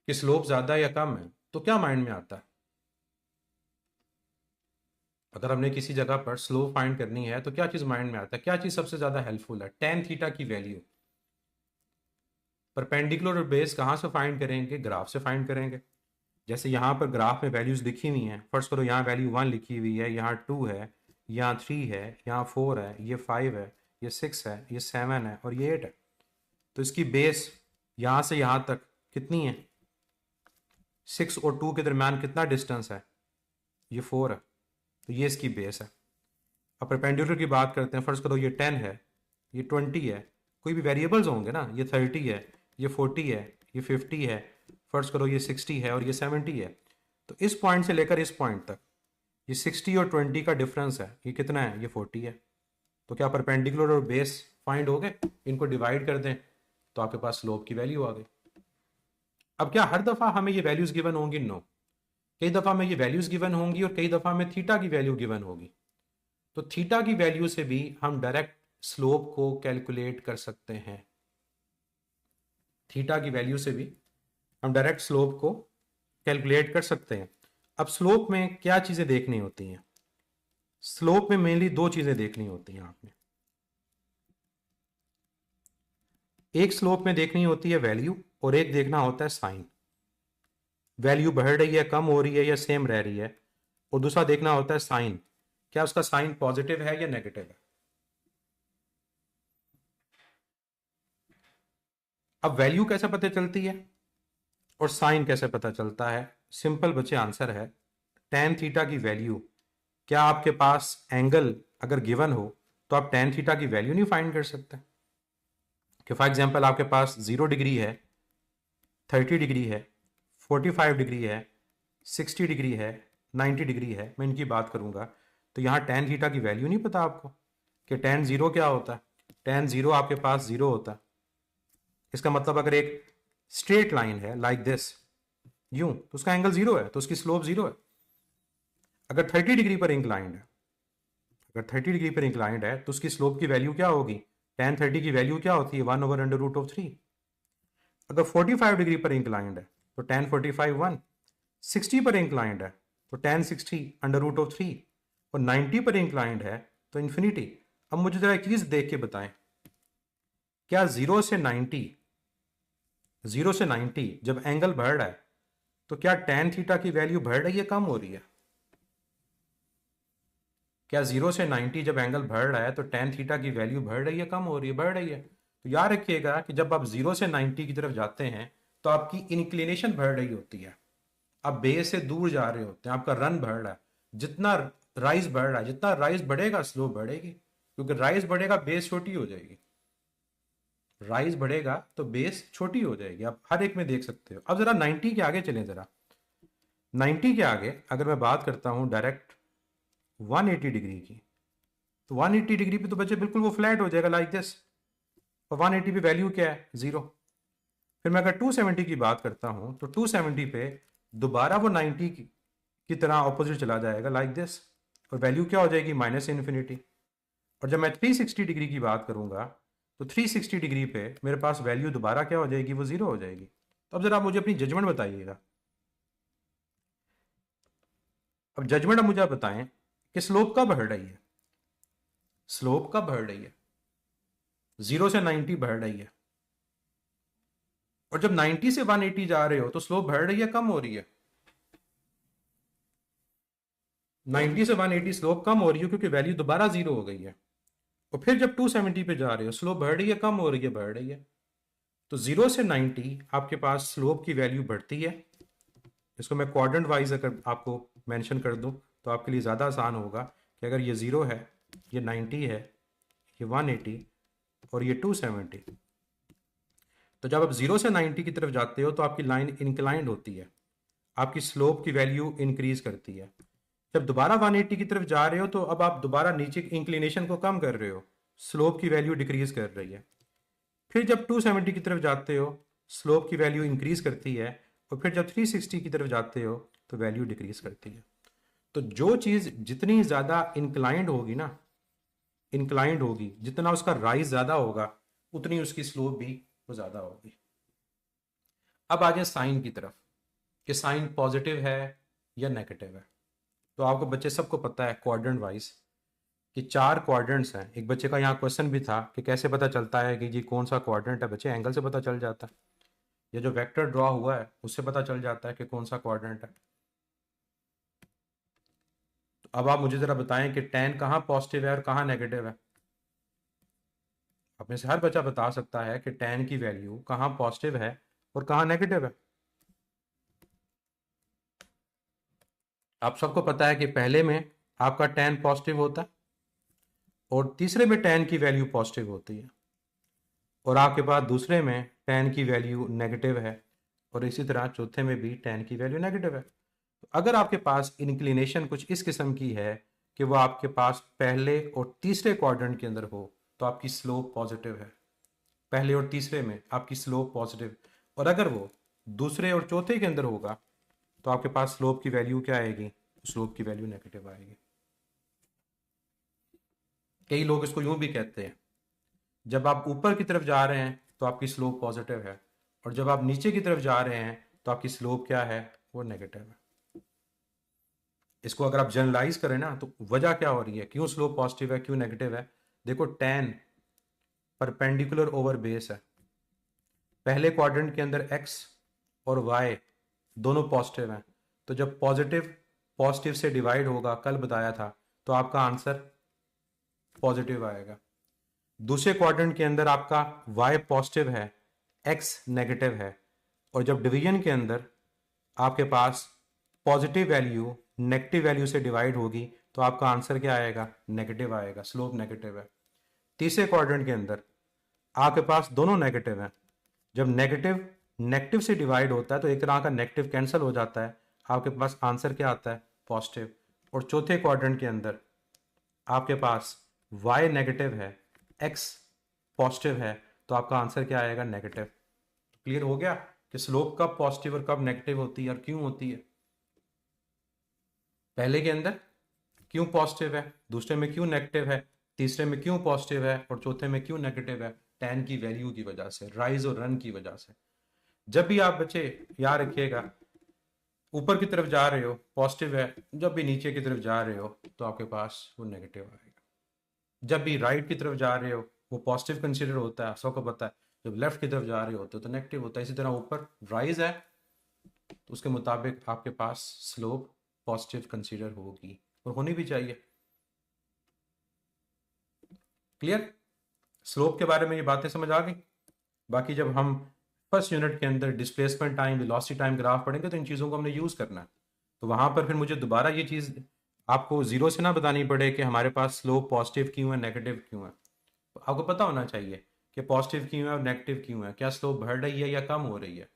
कि स्लोप ज़्यादा या कम है तो क्या माइंड में आता है? अगर हमने किसी जगह पर स्लोप फाइंड करनी है तो क्या चीज़ माइंड में आता है? क्या चीज़ सबसे ज़्यादा हेल्पफुल है? tan थीटा की वैल्यू। परपेंडिकुलर और बेस कहाँ से फाइंड करेंगे? ग्राफ से फाइंड करेंगे। जैसे यहाँ पर ग्राफ में वैल्यूज लिखी हुई हैं, फर्स्ट करो यहाँ वैल्यू 1 लिखी हुई है, यहाँ 2 है, यहाँ 3 है, यहाँ 4 है, ये 5 है, ये 6 है, ये 7 है और ये 8 है। तो इसकी बेस यहाँ से यहाँ तक कितनी है? 6 और 2 के दरम्यान कितना डिस्टेंस है? ये 4 है। तो ये इसकी बेस है। अब परपेंडिकुलर की बात करते हैं, फर्स्ट करो ये 10 है, ये 20 है, कोई भी वेरिएबल्स होंगे ना, ये 30 है, ये 40 है, ये 50 है, फर्स्ट करो ये 60 है और ये 70 है। तो इस पॉइंट से लेकर इस पॉइंट तक ये 60 और 20 का डिफरेंस है, ये कितना है? ये 40 है। तो क्या परपेंडिकुलर और बेस फाइंड हो गए? इनको डिवाइड कर दें तो आपके पास स्लोप की वैल्यू आ गई। अब क्या हर दफ़ा हमें ये वैल्यूज़ गिवन होंगी? नो। कई दफ़ा हमें ये वैल्यूज़ गिवन होंगी और कई दफ़ा हमें थीटा की वैल्यू गिवन होगी। तो थीटा की वैल्यू से भी हम डायरेक्ट स्लोप को कैलकुलेट कर सकते हैं। थीटा की वैल्यू से भी हम डायरेक्ट स्लोप को कैलकुलेट कर सकते हैं। अब स्लोप में क्या चीज़ें देखनी होती हैं? स्लोप में मेनली दो चीज़ें देखनी होती हैं आपने। एक स्लोप में देखनी होती है वैल्यू और एक देखना होता है साइन। वैल्यू बढ़ रही है, कम हो रही है या सेम रह रही है। और दूसरा देखना होता है साइन, क्या उसका साइन पॉजिटिव है या नेगेटिव है। अब वैल्यू कैसे पता चलती है और साइन कैसे पता चलता है? सिंपल बच्चे आंसर है, टेन थीटा की वैल्यू, क्या आपके पास एंगल अगर गिवन हो तो आप टेन थीटा की वैल्यू नहीं फाइंड कर सकते? कि फॉर एग्जांपल आपके पास 0 डिग्री है, 30 डिग्री है, 45 डिग्री है, 60 डिग्री है, 90 डिग्री है, मैं इनकी बात करूंगा। तो यहाँ टेन थीटा की वैल्यू नहीं पता आपको कि टेन जीरो क्या होता है। टेन जीरो आपके पास जीरो होता है। इसका मतलब अगर एक स्ट्रेट लाइन है लाइक दिस, यूं, तो उसका एंगल जीरो है, तो उसकी स्लोप जीरो है। अगर 30 डिग्री पर इंक्लाइंड है, अगर 30 डिग्री पर इंक्लाइंड है तो उसकी स्लोप की वैल्यू क्या होगी? टेन 30 की वैल्यू क्या होती है? 1/√3। अगर 45 डिग्री पर इंक्लाइंड है तो टेन 45 1। 60 पर इंक्लाइंड है तो टेन 60 √3। और 90 पर इंक्लाइंड है तो इन्फिनिटी। अब मुझे जरा एक चीज देख के बताएं, क्या 0 से 90 जब एंगल बढ़ रहा है तो क्या टेन थीटा की वैल्यू बढ़ रही है, कम हो रही है? क्या 0 से 90 जब एंगल बढ़ रहा है तो टेन थीटा की वैल्यू बढ़ रही है, कम हो रही है? बढ़ रही है। तो याद रखिएगा कि जब आप 0 से 90 की तरफ जाते हैं तो आपकी इंक्लिनेशन बढ़ रही होती है, आप बेस से दूर जा रहे होते हैं, आपका रन बढ़ रहा है। जितना राइज बढ़ रहा है, जितना राइज बढ़ेगा स्लो बढ़ेगी, क्योंकि राइज बढ़ेगा बेस छोटी हो जाएगी। राइज बढ़ेगा तो बेस छोटी हो जाएगी, आप हर एक में देख सकते हो। अब जरा 90 के आगे चलें, जरा 90 के आगे अगर मैं बात करता हूं डायरेक्ट 180 डिग्री की, तो 180 डिग्री पे तो बच्चे बिल्कुल वो फ्लैट हो जाएगा लाइक दिस। और 180 पे वैल्यू क्या है? जीरो। फिर मैं अगर 270 की बात करता हूं तो 270 पे दोबारा वो 90 की तरह ऑपोजिट चला जाएगा लाइक दिस, और वैल्यू क्या हो जाएगी? Minus infinity. और जब मैं 360 डिग्री की बात करूंगा तो 360 डिग्री पे मेरे पास वैल्यू दोबारा क्या हो जाएगी? वो जीरो हो जाएगी। तो अब जरा आप मुझे अपनी जजमेंट बताइएगा। अब जजमेंट अब मुझे आप बताएं कि स्लोप कब बढ़ रही है? स्लोप कब बढ़ रही है? 0 से 90 बढ़ रही है। और जब 90 से 180 जा रहे हो तो स्लोप बढ़ रही है, कम हो रही है? 90 से 180 स्लोप कम हो रही है क्योंकि वैल्यू दोबारा जीरो हो गई है। और फिर जब 270 पे जा रहे हो स्लोप बढ़ रही है, कम हो रही है? बढ़ रही है। तो 0 से 90 आपके पास स्लोप की वैल्यू बढ़ती है। इसको मैं क्वाड्रेंट वाइज अगर आपको मेंशन कर दूं तो आपके लिए ज़्यादा आसान होगा कि अगर ये 0 है, ये 90 है, ये 180 और ये 270, तो जब आप 0 से 90 की तरफ जाते हो तो आपकी लाइन इंक्लाइंड होती है, आपकी स्लोप की वैल्यू इंक्रीज करती है। जब दोबारा 180 की तरफ जा रहे हो तो अब आप दोबारा नीचे इंक्लिनेशन को कम कर रहे हो, स्लोप की वैल्यू डिक्रीज कर रही है। फिर जब 270 की तरफ जाते हो स्लोप की वैल्यू इंक्रीज करती है, और फिर जब 360 की तरफ जाते हो तो वैल्यू डिक्रीज करती है। तो जो चीज़ जितनी ज़्यादा इंक्लाइंड होगी ना, इंक्लाइंड होगी, जितना उसका राइज ज़्यादा होगा उतनी उसकी स्लोप भी वो ज़्यादा होगी। अब आ जाए साइन की तरफ, कि साइन पॉजिटिव है या नेगेटिव है। तो आपको बच्चे सबको पता है क्वाड्रेंट वाइज कि चार क्वाड्रेंट्स हैं। एक बच्चे का यहाँ क्वेश्चन भी था कि कैसे पता चलता है कि जी कौन सा क्वाड्रेंट है। बच्चे एंगल से पता चल जाता है, ये जो वेक्टर ड्रॉ हुआ है उससे पता चल जाता है कि कौन सा क्वाड्रेंट है। तो अब आप मुझे ज़रा बताएं कि टेन कहाँ पॉजिटिव है और कहाँ नेगेटिव है। आप में से हर बच्चा बता सकता है कि टेन की वैल्यू कहाँ पॉजिटिव है और कहाँ नेगेटिव है। आप सबको पता है कि पहले में आपका टेन पॉजिटिव होता है और तीसरे में टेन की वैल्यू पॉजिटिव होती है, और आपके पास दूसरे में टेन की वैल्यू नेगेटिव है, और इसी तरह चौथे में भी टेन की वैल्यू नेगेटिव है। तो अगर आपके पास इंक्लिनेशन कुछ इस किस्म की है कि वो आपके पास पहले और तीसरे क्वाड्रेंट के अंदर हो तो आपकी स्लोप पॉजिटिव है। पहले और तीसरे में आपकी स्लोप पॉजिटिव। और अगर वो दूसरे और चौथे के अंदर होगा तो आपके पास स्लोप की वैल्यू क्या आएगी? स्लोप की वैल्यू नेगेटिव आएगी। कई लोग इसको यूं भी कहते हैं, जब आप ऊपर की तरफ जा रहे हैं तो आपकी स्लोप पॉजिटिव है, और जब आप नीचे की तरफ जा रहे हैं तो आपकी स्लोप क्या है, वो नेगेटिव है। इसको अगर आप जनरलाइज करें ना, तो वजह क्या हो रही है, क्यों स्लोप पॉजिटिव है, क्यों नेगेटिव है। देखो tan परपेंडिकुलर ओवर बेस है, पहले क्वाड्रेंट के अंदर x और y दोनों पॉजिटिव हैं, तो जब पॉजिटिव पॉजिटिव से डिवाइड होगा, कल बताया था, तो आपका आंसर पॉजिटिव आएगा। दूसरे क्वाड्रेंट के अंदर आपका y पॉजिटिव है, x नेगेटिव है, और जब डिवीजन के अंदर आपके पास पॉजिटिव वैल्यू नेगेटिव वैल्यू से डिवाइड होगी, तो आपका आंसर क्या आएगा, नेगेटिव आएगा, स्लोप नेगेटिव है। तीसरे क्वाड्रेंट के अंदर आपके पास दोनों नेगेटिव हैं, जब नेगेटिव नेगेटिव से डिवाइड होता है तो एक तरह का नेगेटिव कैंसिल हो जाता है, आपके पास आंसर क्या आता है, पॉजिटिव। और चौथे क्वाड्रेंट के अंदर आपके पास y नेगेटिव है, x पॉजिटिव है, तो आपका आंसर क्या आएगा, नेगेटिव। क्लियर हो गया कि स्लोप कब पॉजिटिव और कब नेगेटिव होती है और क्यों होती है। पहले के अंदर क्यों पॉजिटिव है, दूसरे में क्यों नेगेटिव है, तीसरे में क्यों पॉजिटिव है और चौथे में क्यों नेगेटिव है, tan की वैल्यू की वजह से, राइज और रन की वजह से। जब भी आप बच्चे याद रखिएगा, ऊपर की तरफ जा रहे हो पॉजिटिव है, जब भी नीचे की तरफ जा रहे हो तो आपके पास वो नेगेटिव आएगा। जब भी राइट की तरफ जा रहे हो वो पॉजिटिव कंसिडर होता है, सबको पता है। जब लेफ्ट की तरफ जा रहे होते हो तो नेगेटिव होता है। इसी तरह ऊपर राइज है तो उसके मुताबिक आपके पास स्लोप पॉजिटिव कंसीडर होगी और होनी भी चाहिए। क्लियर, स्लोप के बारे में ये बातें समझ आ गई। बाकी जब हम फर्स्ट यूनिट के अंदर displacement time velocity time graph पढ़ेंगे तो इन चीज़ों को हमने यूज़ करना है, तो वहां पर फिर मुझे दोबारा ये चीज़ आपको जीरो से ना बतानी पड़े कि हमारे पास स्लोप पॉजिटिव क्यों है, नेगेटिव क्यों है। तो आपको पता होना चाहिए कि पॉजिटिव क्यों है और नेगेटिव क्यों है, क्या स्लोप बढ़ रही है या कम हो रही है।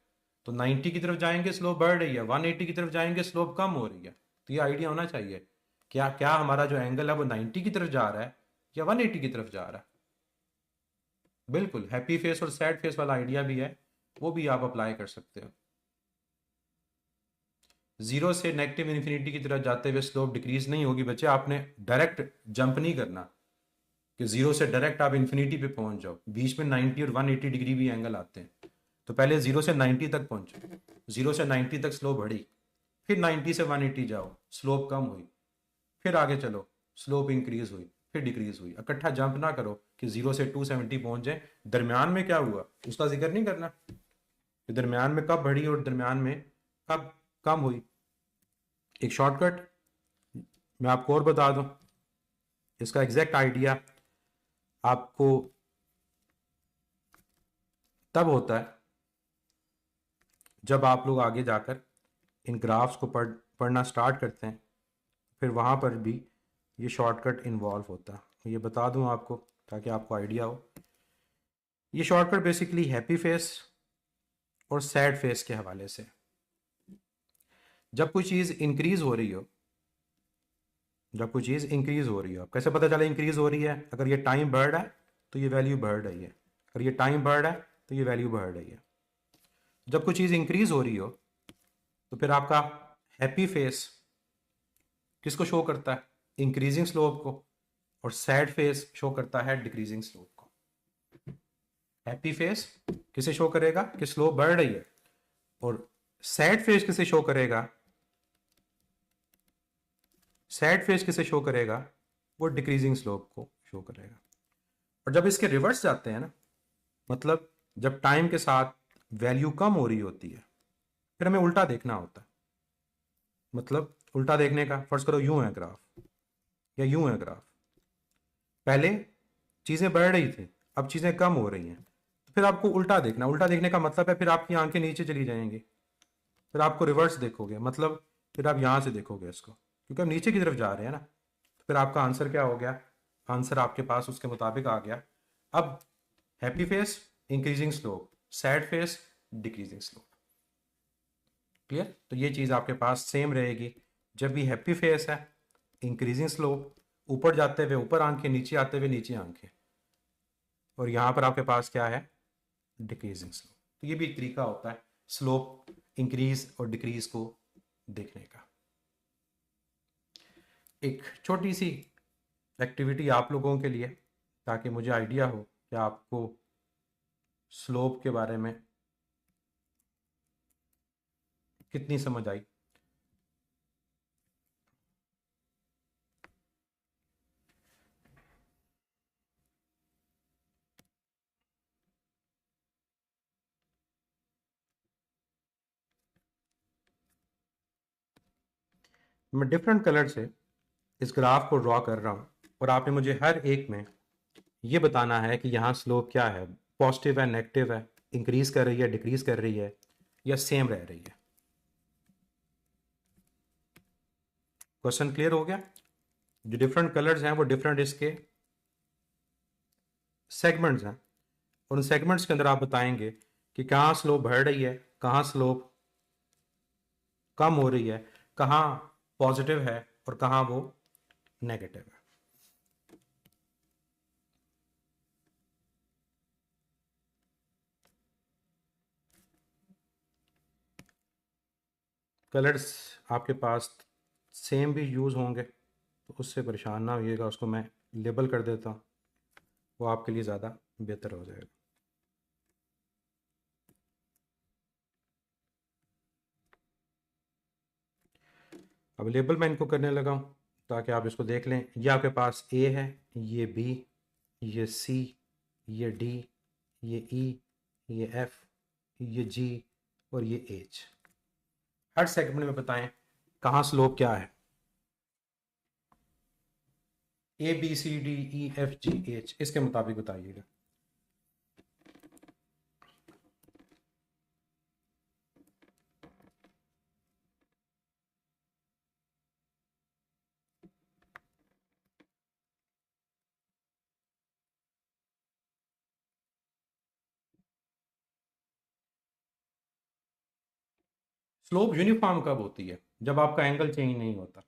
तो 90 की तरफ जाएंगे स्लोप बढ़ रही है, 180 की तरफ जाएंगे स्लोप कम हो रही है। तो ये आइडिया होना चाहिए क्या क्या हमारा जो एंगल है वो 90 की तरफ जा रहा है या 180 की तरफ जा रहा है। बिल्कुल हैप्पी फेस और सैड फेस वाला आइडिया भी है, वो भी आप अप्लाई कर सकते हो। जीरो से नेगेटिव इन्फिनिटी की तरफ जाते हुए स्लोप डिक्रीज नहीं होगी बच्चे, आपने डायरेक्ट जंप नहीं करना कि जीरो से डायरेक्ट आप इन्फिनिटी पे पहुंच जाओ, बीच में 90 और 180 डिग्री भी एंगल आते हैं। तो पहले जीरो से 90 तक पहुंचो, जीरो से 90 तक स्लोप बढ़ी, फिर 90 से 180 जाओ, स्लोप कम हुई, फिर आगे चलो, स्लोप इंक्रीज हुई, फिर डिक्रीज हुई। इकट्ठा जंप ना करो कि जीरो से 270 पहुंच जाए, दरमियान में क्या हुआ उसका जिक्र नहीं करना कि दरमियान में कब बढ़ी और दरमियान में कब कम हुई। एक शॉर्टकट मैं आपको और बता दूं, इसका एग्जैक्ट आइडिया आपको तब होता है जब आप लोग आगे जाकर इन ग्राफ्स को पढ़ना स्टार्ट करते हैं, फिर वहाँ पर भी ये शॉर्टकट इन्वॉल्व होता है। ये बता दूं आपको ताकि आपको आइडिया हो। ये शॉर्टकट बेसिकली हैप्पी फेस और सैड फेस के हवाले से, जब कोई चीज़ इंक्रीज हो रही हो, जब कोई चीज़ इंक्रीज हो रही हो, कैसे पता चला इंक्रीज हो रही है, अगर ये टाइम बढ़ रहा है तो ये वैल्यू बढ़ रही है, अगर ये टाइम बढ़ रहा है तो ये वैल्यू बढ़ रही है। जब कोई चीज़ इंक्रीज हो रही हो तो फिर आपका हैप्पी फेस किसको शो करता है, इंक्रीजिंग स्लोप को, और सैड फेस शो करता है डिक्रीजिंग स्लोप को। हैप्पी फेस किसे शो करेगा कि स्लोप बढ़ रही है, और सैड फेस किसे शो करेगा, सैड फेस किसे शो करेगा, वो डिक्रीजिंग स्लोप को शो करेगा। और जब इसके रिवर्स जाते हैं ना, मतलब जब टाइम के साथ वैल्यू कम हो रही होती है, फिर हमें उल्टा देखना होता है। मतलब उल्टा देखने का, फर्ज करो यूं है ग्राफ या यूं है ग्राफ, पहले चीजें बढ़ रही थी, अब चीजें कम हो रही हैं, तो फिर आपको उल्टा देखना। उल्टा देखने का मतलब है फिर आपकी आंखें नीचे चली जाएंगी, फिर आपको रिवर्स देखोगे, मतलब फिर आप यहां से देखोगे इसको, क्योंकि आप नीचे की तरफ जा रहे हैं ना। तो फिर आपका आंसर क्या हो गया, आंसर आपके पास उसके मुताबिक आ गया। अब happy face increasing slope, sad face decreasing slope. Clear, तो ये चीज़ आपके पास सेम रहेगी। जब भी हैप्पी फेस है इंक्रीजिंग स्लोप, ऊपर जाते हुए ऊपर आंखें, नीचे आते हुए नीचे आंखें, और यहाँ पर आपके पास क्या है, डिक्रीजिंग स्लोप। तो ये भी एक तरीका होता है स्लोप इंक्रीज और डिक्रीज को देखने का। एक छोटी सी एक्टिविटी आप लोगों के लिए, ताकि मुझे आइडिया हो कि आपको स्लोप के बारे में कितनी समझ आई? मैं डिफरेंट कलर से इस ग्राफ को ड्रॉ कर रहा हूँ और आपने मुझे हर एक में ये बताना है कि यहाँ स्लोप क्या है, पॉजिटिव है, नेगेटिव है, इंक्रीज कर रही है, डिक्रीज कर रही है, या सेम रह रही है। क्वेश्चन क्लियर हो गया? जो डिफरेंट कलर्स हैं वो डिफरेंट इसके सेगमेंट्स हैं, उन सेगमेंट्स के अंदर आप बताएंगे कि कहाँ स्लोप बढ़ रही है, कहाँ स्लोप कम हो रही है, कहाँ पॉजिटिव है और कहाँ वो नेगेटिव है। कलर्स आपके पास सेम भी यूज़ होंगे तो उससे परेशान ना होइएगा, उसको मैं लेबल कर देता हूँ, वो आपके लिए ज़्यादा बेहतर हो जाएगा। अब लेबल मैं इनको करने लगा हूँ ताकि आप इसको देख लें। ये आपके पास ए है, ये बी, ये सी, ये डी, ये ई, ये एफ, ये जी और ये एच। हर सेगमेंट में बताएं कहाँ स्लोप क्या है। A B C D E F G H, इसके मुताबिक बताइएगा। स्लोप यूनिफॉर्म कब होती है? जब आपका एंगल चेंज नहीं होता।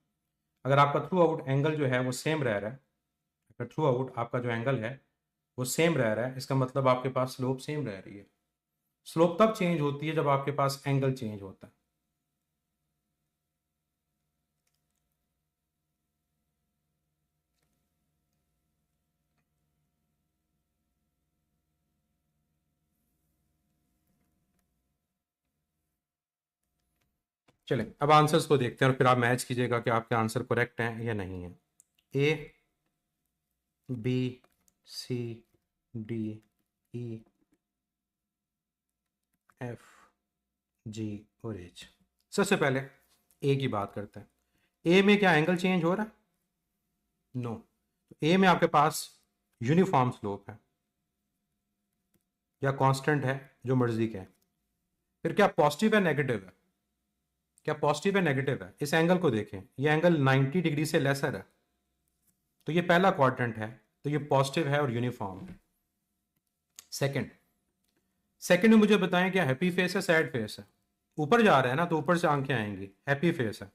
अगर आपका थ्रू आउट एंगल जो है वो सेम रह रहा है, अगर थ्रू आउट आपका जो एंगल है वो सेम रह रहा है, इसका मतलब आपके पास स्लोप सेम रह रही है। स्लोप तब चेंज होती है जब आपके पास एंगल चेंज होता है। चलें अब आंसर्स को देखते हैं और फिर आप मैच कीजिएगा कि आपके आंसर करेक्ट हैं या नहीं है। A B C D E F G और एच। सबसे पहले ए की बात करते हैं। ए में क्या एंगल चेंज हो रहा है? नो। ए में आपके पास यूनिफॉर्म स्लोप है या कांस्टेंट है, जो मर्जी का है। फिर क्या पॉजिटिव है नेगेटिव है? क्या पॉजिटिव है नेगेटिव है? इस एंगल को देखें, ये एंगल 90 डिग्री से लेसर है, तो ये पहला क्वाड्रेंट है, तो ये पॉजिटिव है और यूनिफॉर्म है। सेकंड सेकंड में मुझे बताएं क्या हैप्पी फेस है सैड फेस है? ऊपर जा रहा है ना तो ऊपर से आंखें आएंगी, हैप्पी फेस है,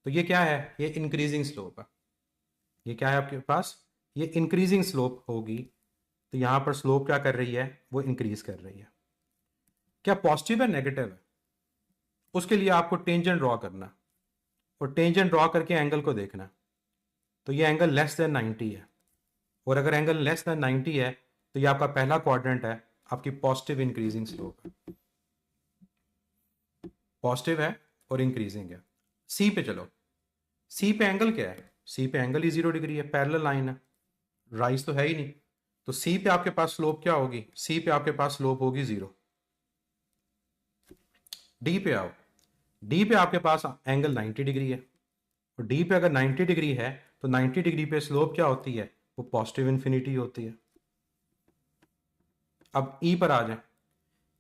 तो ये क्या है? ये इंक्रीजिंग स्लोप है। ये क्या है आपके पास? ये इंक्रीजिंग स्लोप होगी, तो यहां पर स्लोप क्या कर रही है? वो इंक्रीज कर रही है। क्या पॉजिटिव है नेगेटिव है? उसके लिए आपको टेंजेंट ड्रॉ करना, और टेंजेंट ड्रॉ करके एंगल को देखना। तो ये एंगल लेस देन 90 है, और अगर एंगल लेस देन 90 है तो ये आपका पहला क्वाड्रेंट है, आपकी पॉजिटिव इंक्रीजिंग स्लोप है। पॉजिटिव है और इंक्रीजिंग है। सी पे चलो। सी पे एंगल क्या है? सी पे एंगल ही 0 डिग्री है, पैरेलल लाइन है, राइज तो है ही नहीं। तो सी पे आपके पास स्लोप क्या होगी? सी पे आपके पास स्लोप होगी 0। डी पे आओ। डी पे आपके पास एंगल 90 डिग्री है, और डी पे अगर 90 डिग्री है तो 90 डिग्री पे स्लोप क्या होती है? वो पॉजिटिव इन्फिनिटी होती है। अब ई पर आ जाए।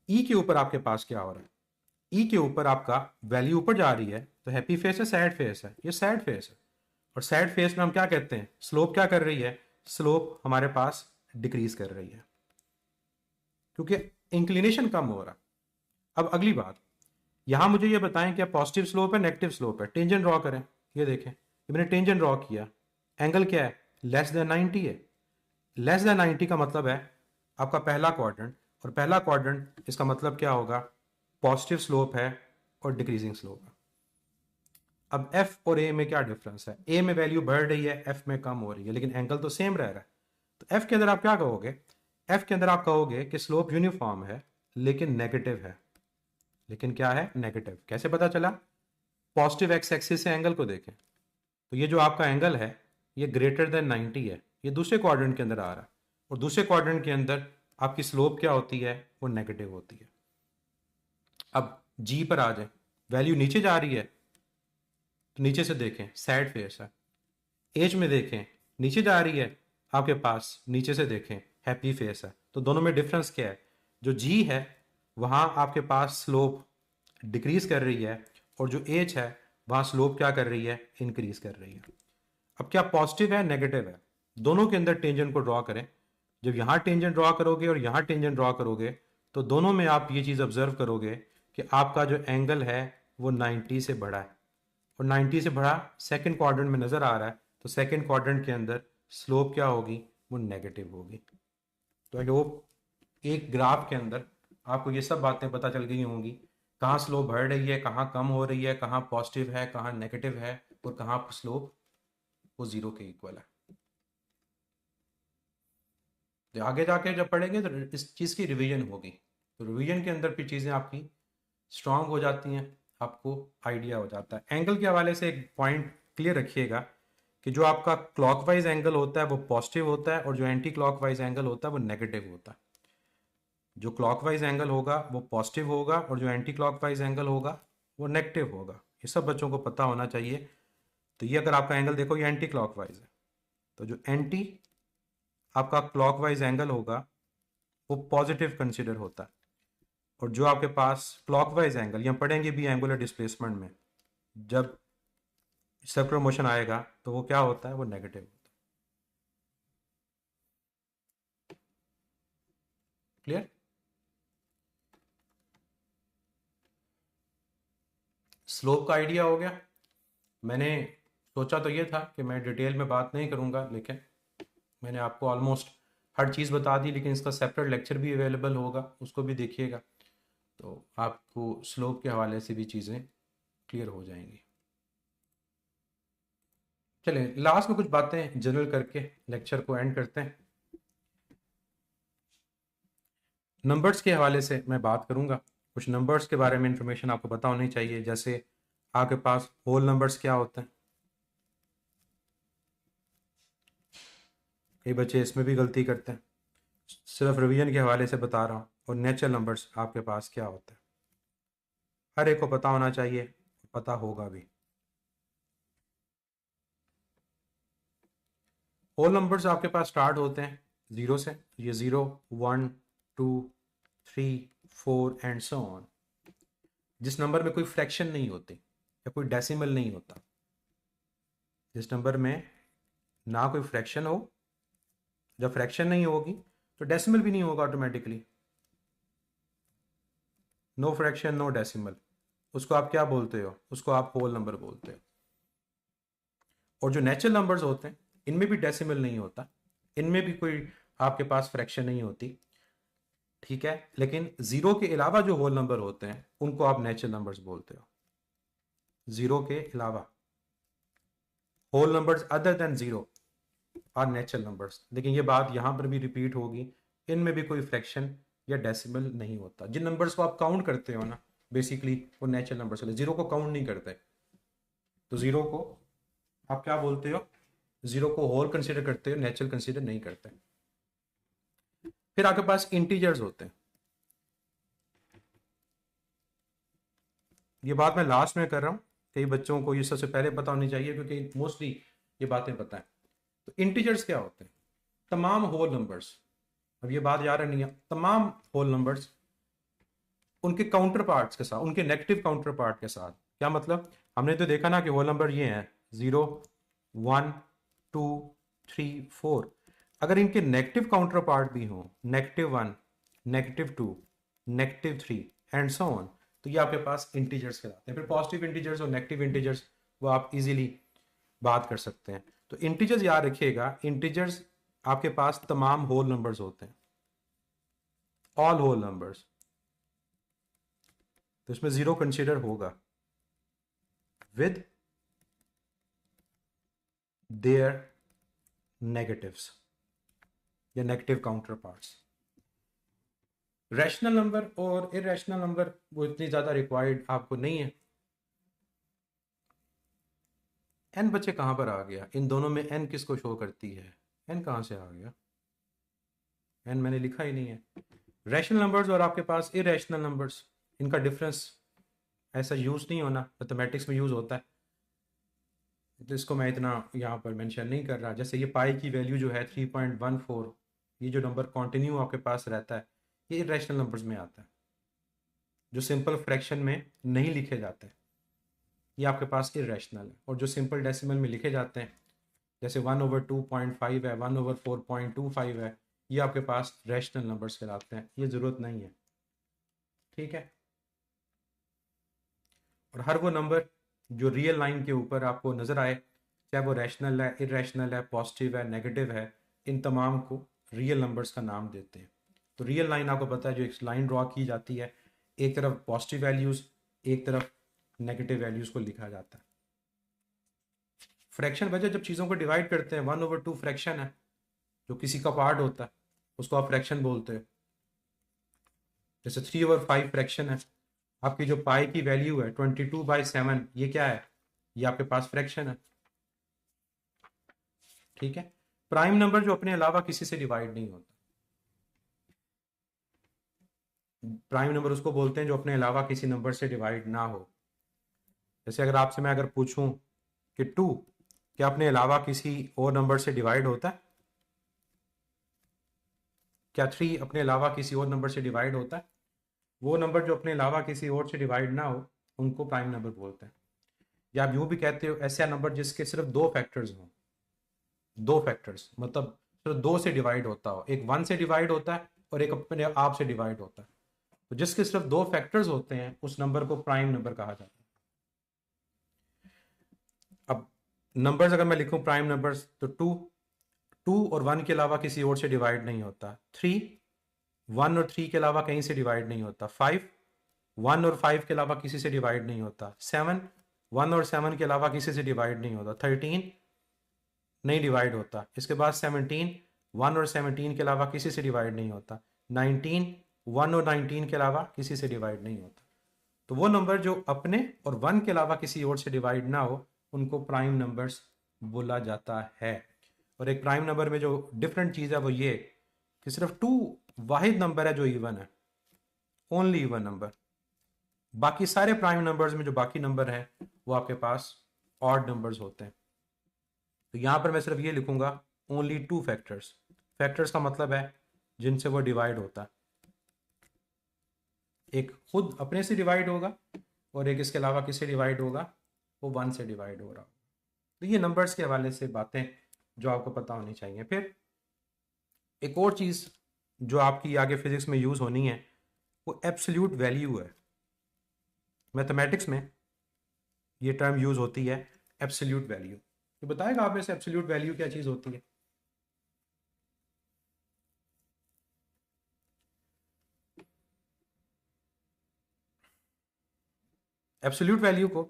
ई के ऊपर आपके पास क्या हो रहा है? ई के ऊपर आपका वैल्यू ऊपर जा रही है, तो हैप्पी फेस है सैड फेस है? ये सैड फेस है। और सैड फेस में हम क्या कहते हैं? स्लोप क्या कर रही है? स्लोप हमारे पास डिक्रीज कर रही है, क्योंकि इंक्लिनेशन कम हो रहा है। अब अगली बात, यहां मुझे ये बताएं क्या पॉजिटिव स्लोप है नेगेटिव स्लोप है? टेंजेंट ड्रॉ करें। ये देखें, ये मैंने टेंजेंट ड्रॉ किया, एंगल क्या है? लेस देन 90 है। लेस देन 90 का मतलब है आपका पहला क्वाड्रेंट, और पहला क्वाड्रेंट इसका मतलब क्या होगा? पॉजिटिव स्लोप है और डिक्रीजिंग स्लोप है। अब एफ और ए में क्या डिफरेंस है? ए में वैल्यू बढ़ रही है, एफ में कम हो रही है, लेकिन एंगल तो सेम रह रहा है। तो एफ के अंदर आप क्या कहोगे? एफ के अंदर आप कहोगे कि स्लोप यूनिफॉर्म है लेकिन नेगेटिव है। लेकिन क्या है, नेगेटिव। कैसे पता चला? पॉजिटिव एक्स एक्सिस से एंगल को देखें, तो ये जो आपका एंगल है ये ग्रेटर देन 90 है, ये दूसरे क्वाड्रेंट के अंदर आ रहा है, और दूसरे क्वाड्रेंट के अंदर आपकी स्लोप क्या होती है, वो नेगेटिव होती है। अब जी पर आ जाए, वैल्यू नीचे जा रही है तो नीचे से देखें सैड फेस है। एज में देखें नीचे जा रही है आपके पास, नीचे से देखें हैप्पी फेस है। तो दोनों में डिफरेंस क्या है? जो जी है वहाँ आपके पास स्लोप डिक्रीज कर रही है, और जो एज है वहाँ स्लोप क्या कर रही है, इंक्रीज कर रही है। अब क्या पॉजिटिव है नेगेटिव है, दोनों के अंदर टेंजेंट को ड्रॉ करें। जब यहाँ टेंजेंट ड्रॉ करोगे और यहाँ टेंजेंट ड्रॉ करोगे तो दोनों में आप ये चीज़ ऑब्जर्व करोगे कि आपका जो एंगल है वो 90 से बड़ा है, और 90 से बड़ा सेकंड क्वाड्रेंट में नज़र आ रहा है, तो सेकंड क्वाड्रेंट के अंदर स्लोप क्या होगी, वो नेगेटिव होगी। तो आई होप एक ग्राफ के अंदर आपको ये सब बातें पता चल गई होंगी, कहाँ स्लोप बढ़ रही है, कहाँ कम हो रही है, कहाँ पॉजिटिव है, कहाँ नेगेटिव है, और कहाँ स्लोप वो जीरो के इक्वल है। तो आगे जाके जब पढ़ेंगे तो इस चीज़ की रिवीजन होगी, तो रिवीजन के अंदर भी चीज़ें आपकी स्ट्रांग हो जाती हैं, आपको आइडिया हो जाता है। एंगल के हवाले से एक पॉइंट क्लियर रखिएगा कि जो आपका क्लॉकवाइज एंगल होता है वो पॉजिटिव होता है, और जो एंटी क्लॉकवाइज एंगल होता है वो नेगेटिव होता है। जो क्लॉकवाइज एंगल होगा वो पॉजिटिव होगा, और जो एंटी क्लॉकवाइज एंगल होगा वो नेगेटिव होगा। ये सब बच्चों को पता होना चाहिए। तो ये अगर आपका एंगल देखो ये एंटी क्लॉकवाइज है, तो जो एंटी आपका क्लॉकवाइज एंगल होगा वो पॉजिटिव कंसिडर होता है, और जो आपके पास क्लॉकवाइज एंगल, यहाँ पढ़ेंगे भी एंगुलर डिस्प्लेसमेंट में, जब सर्कुलर मोशन आएगा तो वो क्या होता है, वो नेगेटिव होता है। क्लियर? स्लोप का आइडिया हो गया। मैंने सोचा तो ये था कि मैं डिटेल में बात नहीं करूंगा, लेकिन मैंने आपको ऑलमोस्ट हर चीज़ बता दी, लेकिन इसका सेपरेट लेक्चर भी अवेलेबल होगा, उसको भी देखिएगा, तो आपको स्लोप के हवाले से भी चीज़ें क्लियर हो जाएंगी। चलें लास्ट में कुछ बातें जनरल करके लेक्चर को एंड करते हैं। नंबर्स के हवाले से मैं बात करूंगा, कुछ नंबर्स के बारे में इंफॉर्मेशन आपको पता होनी चाहिए। जैसे आपके पास होल नंबर्स क्या होते हैं, कई बच्चे इसमें भी गलती करते हैं, सिर्फ रिवीजन के हवाले से बता रहा हूँ। और नेचुरल नंबर्स आपके पास क्या होते हैं, हर एक को पता होना चाहिए, पता होगा भी। होल नंबर्स आपके पास स्टार्ट होते हैं ज़ीरो से, ये 0 1 2 3 4 एंड सो ऑन। जिस नंबर में कोई फ्रैक्शन नहीं होती या कोई डेसिमल नहीं होता, जिस नंबर में ना कोई फ्रैक्शन हो, जब फ्रैक्शन नहीं होगी तो डेसिमल भी नहीं होगा automatically. No fraction no decimal, उसको आप क्या बोलते हो, उसको आप होल नंबर बोलते हो। और जो नेचुरल नंबर्स होते हैं इनमें भी डेसिमल नहीं होता, इनमें भी कोई आपके पास फ्रैक्शन नहीं होती, ठीक है। लेकिन जीरो के अलावा जो होल नंबर होते हैं उनको आप नेचुरल नंबर्स बोलते हो। जीरो के अलावा whole numbers other than zero are natural numbers. लेकिन ये बात यहां पर भी रिपीट होगी, इनमें भी कोई फ्रैक्शन या डेसिमल नहीं होता। जिन नंबर्स को आप काउंट करते हो ना, बेसिकली वो नेचुरल नंबर्स होते, जीरो को काउंट नहीं करते। तो जीरो को आप क्या बोलते हो, जीरो को होल कंसिडर करते हो, नेचुरल कंसिडर नहीं करते। फिर आपके पास इंटीजर्स होते हैं, ये बात मैं लास्ट में कर रहा हूँ, कई बच्चों को ये सबसे पहले पता होनी चाहिए क्योंकि मोस्टली ये बातें पता है। तो इंटीजर्स क्या होते हैं, तमाम होल नंबर्स। अब ये बात याद रखनी है, तमाम होल नंबर्स उनके काउंटर पार्ट्स के साथ, उनके नेगेटिव काउंटर पार्ट के साथ। क्या मतलब, हमने तो देखा ना कि होल नंबर ये हैं 0 1 2 3 4, अगर इनके नेगेटिव काउंटर पार्ट भी हों, -1 -2 -3 एंड सो ऑन, तो ये आपके पास इंटीजर्स कहलाते हैं। फिर पॉजिटिव इंटीजर्स और नेगेटिव इंटीजर्स वो आप इजीली बात कर सकते हैं। तो इंटीजर्स याद रखिएगा, इंटीजर्स आपके पास तमाम होल नंबर्स होते हैं, ऑल होल नंबर्स। तो इसमें जीरो कंसिडर होगा विद देयर नेगेटिव्स या negative counterparts. Rational number और इरेशनल नंबर वो इतनी ज़्यादा रिक्वायर्ड आपको नहीं है। एन बच्चे कहाँ पर आ गया? इन दोनों में एन किसको शो करती है? एन कहाँ से आ गया? एन मैंने लिखा ही नहीं है। रैशनल नंबर्स और आपके पास इरेशनल नंबर्स, इनका डिफरेंस ऐसा यूज़ नहीं होना, मैथमेटिक्स में यूज़ होता है, तो इसको मैं इतना यहाँ पर मेंशन नहीं कर रहा। जैसे ये पाई की वैल्यू जो है 3.14, ये जो नंबर कॉन्टिन्यू आपके पास रहता है, ये इरेशनल नंबर्स में आता है, जो सिंपल फ्रैक्शन में नहीं लिखे जाते, ये आपके पास इरेशनल है। और जो सिंपल डेसिमल में लिखे जाते हैं, जैसे 1/2.5 है, 1/4.25 है, ये आपके पास रैशनल नंबर्स कहलाते हैं, ये ज़रूरत नहीं है, ठीक है। और हर वो नंबर जो रियल लाइन के ऊपर आपको नज़र आए, चाहे वो रैशनल है, इरेशनल है, पॉजिटिव है, नेगेटिव है, इन तमाम को रियल नंबर्स का नाम देते हैं। तो रियल लाइन आपको पता है, जो एक लाइन ड्रॉ की जाती है, एक तरफ पॉजिटिव वैल्यूज़, एक तरफ नेगेटिव वैल्यूज़ को लिखा जाता है। फ्रैक्शन वजह जब चीज़ों को डिवाइड करते हैं, 1/2 फ्रैक्शन है जो किसी का पार्ट होता है, उसको आप फ्रैक्शन बोलते हैं। जैसे 3/5 फ्रैक्शन है, आपकी जो पाई की वैल्यू है 22/7, ये क्या है? ये आपके पास फ्रैक्शन है, ठीक है। प्राइम नंबर जो अपने अलावा किसी से डिवाइड नहीं होता, प्राइम नंबर उसको बोलते हैं जो अपने अलावा किसी नंबर से डिवाइड ना हो। जैसे अगर आपसे मैं अगर पूछूं कि 2 क्या अपने अलावा किसी और नंबर से डिवाइड होता है? क्या 3 अपने अलावा किसी और नंबर से डिवाइड होता है? वो नंबर जो अपने अलावा किसी और से डिवाइड ना हो, उनको प्राइम नंबर बोलते हैं। या आप यूँ भी कहते हो ऐसा नंबर जिसके सिर्फ 2 फैक्टर्स हों, 2 फैक्टर्स मतलब सिर्फ 2 से डिवाइड होता हो, एक 1 से डिवाइड होता है और एक अपने आप से डिवाइड होता है। तो जिसके सिर्फ 2 फैक्टर्स होते हैं, उस नंबर को प्राइम नंबर कहा जाता है। अब नंबर्स अगर मैं लिखूं प्राइम नंबर्स, तो 2 और 1 के अलावा किसी और से डिवाइड नहीं होता। 3 1 और 3 के अलावा कहीं से डिवाइड नहीं होता। 5 1 और 5 के अलावा किसी से डिवाइड नहीं होता। 7 1 और 7 के अलावा किसी से डिवाइड नहीं होता। 13 नहीं डिवाइड होता। इसके बाद 17 1 और 17 के अलावा किसी से डिवाइड नहीं होता। 19 1 और 19 के अलावा किसी से डिवाइड नहीं होता। तो वो नंबर जो अपने और 1 के अलावा किसी और से डिवाइड ना हो, उनको प्राइम नंबर्स बोला जाता है। और एक प्राइम नंबर में जो डिफरेंट चीज़ है वो ये कि सिर्फ 2 वाहिद नंबर है जो इवन है, ओनली इवन नंबर। बाकी सारे प्राइम नंबर्स में जो बाकी नंबर हैं वो आपके पास ऑड नंबर्स होते हैं। तो यहाँ पर मैं सिर्फ ये लिखूंगा ओनली 2 फैक्टर्स। फैक्टर्स का मतलब है जिनसे वो डिवाइड होता है, एक खुद अपने से डिवाइड होगा और एक इसके अलावा किससे डिवाइड होगा, वो 1 से डिवाइड हो रहा। तो ये नंबर्स के हवाले से बातें जो आपको पता होनी चाहिए। फिर एक और चीज़ जो आपकी आगे फिजिक्स में यूज़ होनी है, वो एब्सोल्यूट वैल्यू है। मैथमेटिक्स में ये टर्म यूज़ होती है एब्सोल्यूट वैल्यू। तो बताएगा आप में से एब्सोल्यूट वैल्यू क्या चीज़ होती है? एब्सोल्यूट वैल्यू को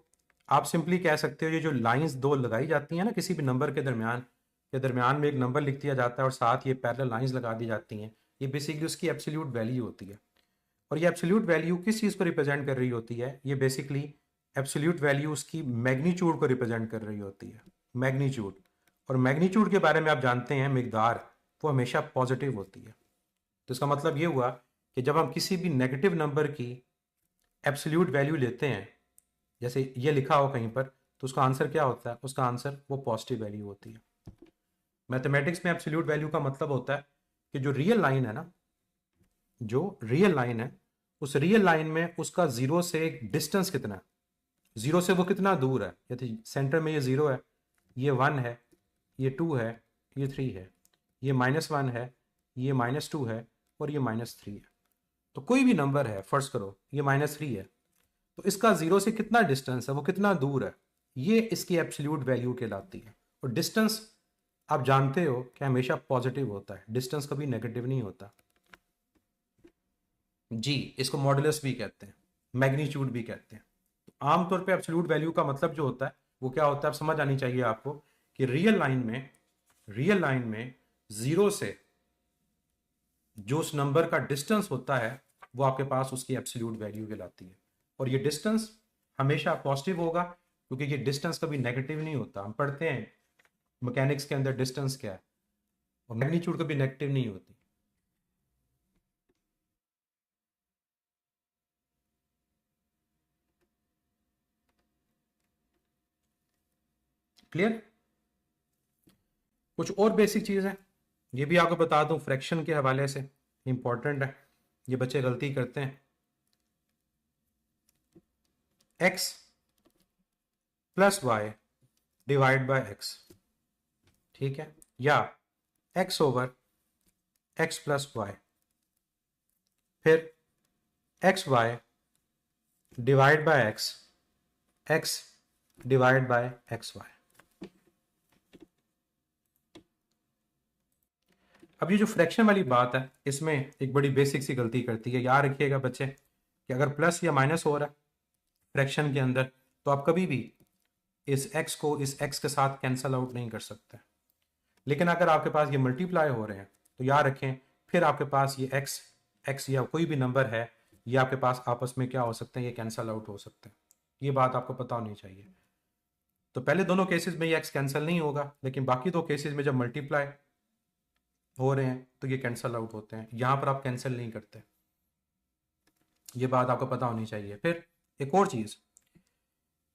आप सिंपली कह सकते हो, ये जो लाइंस दो लगाई जाती हैं ना किसी भी नंबर के दरमियान में एक नंबर लिख दिया जाता है और साथ ये पैरेलल लाइंस लगा दी जाती हैं, ये बेसिकली उसकी एब्सोल्यूट वैल्यू होती है। और ये एब्सोल्यूट वैल्यू किस चीज़ को रिप्रेजेंट कर रही होती है? ये बेसिकली एब्सोल्यूट वैल्यू उसकी मैग्नीट्यूड को रिप्रेजेंट कर रही होती है, मैग्नीट्यूड। और मैग्नीट्यूड के बारे में आप जानते हैं, मिकदार वो हमेशा पॉजिटिव होती है। तो इसका मतलब ये हुआ कि जब हम किसी भी नेगेटिव नंबर की एब्सोल्यूट वैल्यू लेते हैं, जैसे ये लिखा हो कहीं पर, तो उसका आंसर क्या होता है? उसका आंसर वो पॉजिटिव वैल्यू होती है। मैथमेटिक्स में एब्सोल्यूट वैल्यू का मतलब होता है कि जो रियल लाइन है ना, जो रियल लाइन है, उस रियल लाइन में उसका जीरो से डिस्टेंस कितना है, जीरो से वो कितना दूर है। यदि सेंटर में ये जीरो है, ये 1 है, ये 2 है, ये 3 है, ये -1 है, ये -2 है और ये -3 है। तो कोई भी नंबर है, फर्ज करो ये -3 है, तो इसका जीरो से कितना डिस्टेंस है, वो कितना दूर है, ये इसकी एब्सोल्यूट वैल्यू कहलाती है। और डिस्टेंस आप जानते हो कि हमेशा पॉजिटिव होता है, डिस्टेंस कभी नेगेटिव नहीं होता जी। इसको मॉडुलस भी कहते हैं, मैग्नीट्यूड भी कहते हैं। तो आमतौर पे एब्सोल्यूट वैल्यू का मतलब जो होता है वो क्या होता है, आप समझ आनी चाहिए आपको कि रियल लाइन में जीरो से जो उस नंबर का डिस्टेंस होता है वो आपके पास उसकी एब्सोल्यूट वैल्यू कहलाती है। और ये डिस्टेंस हमेशा पॉजिटिव होगा, क्योंकि ये डिस्टेंस कभी नेगेटिव नहीं होता। हम पढ़ते हैं मैकेनिक्स के अंदर डिस्टेंस क्या है, और मैग्नीट्यूड कभी नेगेटिव नहीं होती। क्लियर? कुछ और बेसिक चीज़ है, ये भी आपको बता दूं फ्रैक्शन के हवाले से, इंपॉर्टेंट है, ये बच्चे गलती करते हैं। x plus y divide by x, ठीक है, या x over x plus y, फिर x y divide by x divide by x y. अब ये जो फ्रैक्शन वाली बात है, इसमें एक बड़ी बेसिक सी गलती करती है। याद रखिएगा बच्चे कि अगर प्लस या माइनस हो रहा है फ्रैक्शन के अंदर, तो आप कभी भी इस x को इस x के साथ कैंसल आउट नहीं कर सकते। लेकिन अगर आपके पास ये मल्टीप्लाई हो रहे हैं, तो याद रखें फिर आपके पास ये x या कोई भी नंबर है, ये आपके पास आपस में क्या हो सकते हैं, ये कैंसल आउट हो सकते हैं। ये बात आपको पता होनी चाहिए। तो पहले दोनों केसेस में ये x कैंसिल नहीं होगा, लेकिन बाकी दो केसेस में जब मल्टीप्लाई हो रहे हैं तो ये कैंसल आउट होते हैं। यहां पर आप कैंसिल नहीं करते, ये बात आपको पता होनी चाहिए। फिर एक और चीज,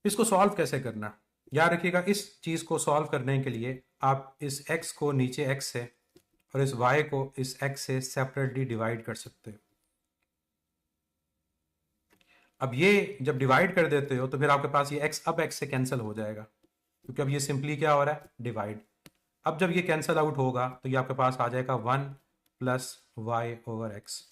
इसको सॉल्व कैसे करना, याद रखिएगा इस चीज को सॉल्व करने के लिए आप इस x को नीचे x से और इस y को इस x से सेपरेटली डिवाइड कर सकते हो। अब ये जब डिवाइड कर देते हो तो फिर आपके पास ये x अब x से कैंसिल हो जाएगा, क्योंकि अब ये सिंपली क्या हो रहा है, डिवाइड। अब जब ये कैंसिल आउट होगा तो ये आपके पास आ जाएगा 1 प्लस वाई ओवर एक्स,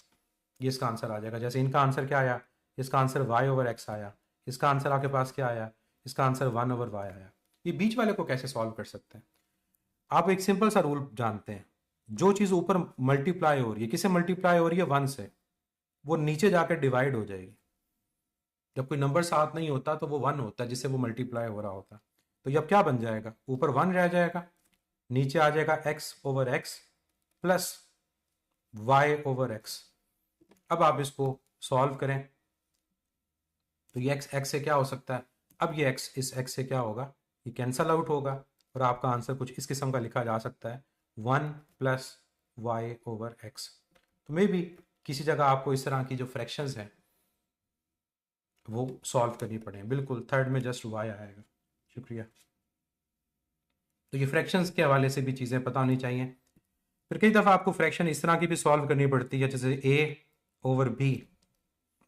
ये इसका आंसर आ जाएगा। जैसे इनका आंसर क्या आया, इसका आंसर y ओवर x आया, इसका आंसर आपके पास क्या आया, इसका आंसर 1 ओवर y आया। ये बीच वाले को कैसे सॉल्व कर सकते हैं, आप एक सिंपल सा रूल जानते हैं, जो चीज़ ऊपर मल्टीप्लाई हो रही है, किससे मल्टीप्लाई हो रही है, 1 से, वो नीचे जाकर डिवाइड हो जाएगी। जब कोई नंबर साथ नहीं होता तो वो 1 होता है जिससे वो मल्टीप्लाई हो रहा होता है। तो ये अब क्या बन जाएगा, ऊपर 1 रह जाएगा, नीचे आ जाएगा x over x plus y over x। अब आप इसको सॉल्व करें तो ये x से क्या हो सकता है, अब ये x इस x से क्या होगा, ये कैंसल आउट होगा, और आपका आंसर कुछ इस किस्म का लिखा जा सकता है 1 प्लस वाई ओवर एक्स। तो मे भी किसी जगह आपको इस तरह की जो फ्रैक्शंस हैं वो सॉल्व करनी पड़े। बिल्कुल थर्ड में जस्ट वाई आएगा। शुक्रिया। तो ये फ्रैक्शंस के हवाले से भी चीज़ें पता होनी चाहिए। फिर कई दफ़ा आपको फ्रैक्शन इस तरह की भी सॉल्व करनी पड़ती है, जैसे a over b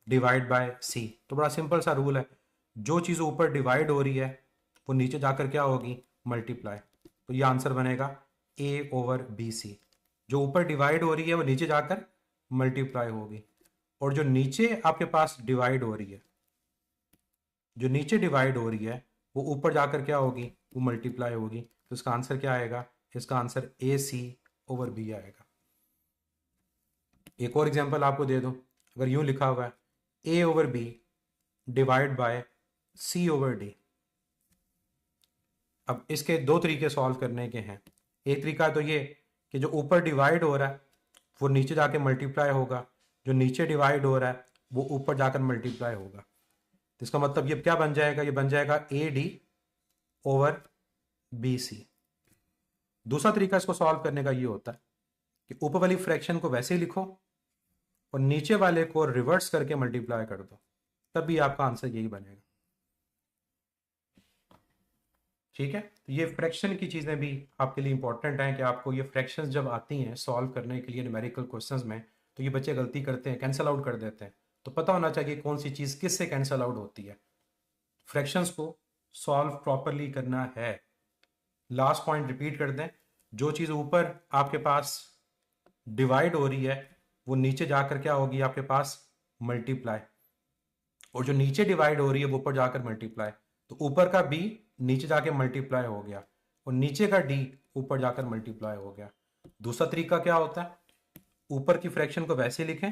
divide by c। तो बड़ा सिंपल सा रूल है, जो चीज़ ऊपर डिवाइड हो रही है वो नीचे जाकर क्या होगी, मल्टीप्लाई। तो ये आंसर बनेगा a ओवर बी सी। जो ऊपर डिवाइड हो रही है वो नीचे जाकर मल्टीप्लाई होगी, और जो नीचे आपके पास डिवाइड हो रही है, जो नीचे डिवाइड हो रही है वो ऊपर जाकर क्या होगी, वो मल्टीप्लाई होगी। तो इसका आंसर क्या आएगा, इसका answer A C over B आएगा। एक और एग्जांपल आपको दे दूं, अगर यूं लिखा हुआ है A over B divide by C over D. अब इसके दो तरीके सॉल्व करने के हैं। एक तरीका तो ये कि जो ऊपर डिवाइड हो रहा है वो नीचे जाके मल्टीप्लाई होगा, जो नीचे डिवाइड हो रहा है वो ऊपर जाकर मल्टीप्लाई होगा। तो इसका मतलब ये क्या बन जाएगा, ये बन जाएगा A D over B C. दूसरा तरीका इसको सॉल्व करने का ये होता है कि ऊपर वाली फ्रैक्शन को वैसे ही लिखो और नीचे वाले को रिवर्स करके मल्टीप्लाई कर दो, तब भी आपका आंसर यही बनेगा। ठीक है, तो ये फ्रैक्शन की चीज़ें भी आपके लिए इंपॉर्टेंट हैं कि आपको ये फ्रैक्शंस जब आती हैं सॉल्व करने के लिए न्यूमेरिकल क्वेश्चंस में, तो ये बच्चे गलती करते हैं, कैंसिल आउट कर देते हैं। तो पता होना चाहिए कौन सी चीज़ किससे कैंसिल आउट होती है। फ्रैक्शंस को सॉल्व प्रॉपरली करना है। लास्ट पॉइंट रिपीट कर दें, जो चीज़ ऊपर आपके पास डिवाइड हो रही है वो नीचे जाकर क्या होगी, आपके पास मल्टीप्लाई, और जो नीचे डिवाइड हो रही है वो ऊपर जाकर मल्टीप्लाई। तो ऊपर का b नीचे जाके मल्टीप्लाई हो गया, और नीचे का d ऊपर जाकर मल्टीप्लाई हो गया। दूसरा तरीका क्या होता है, ऊपर की फ्रैक्शन को वैसे लिखें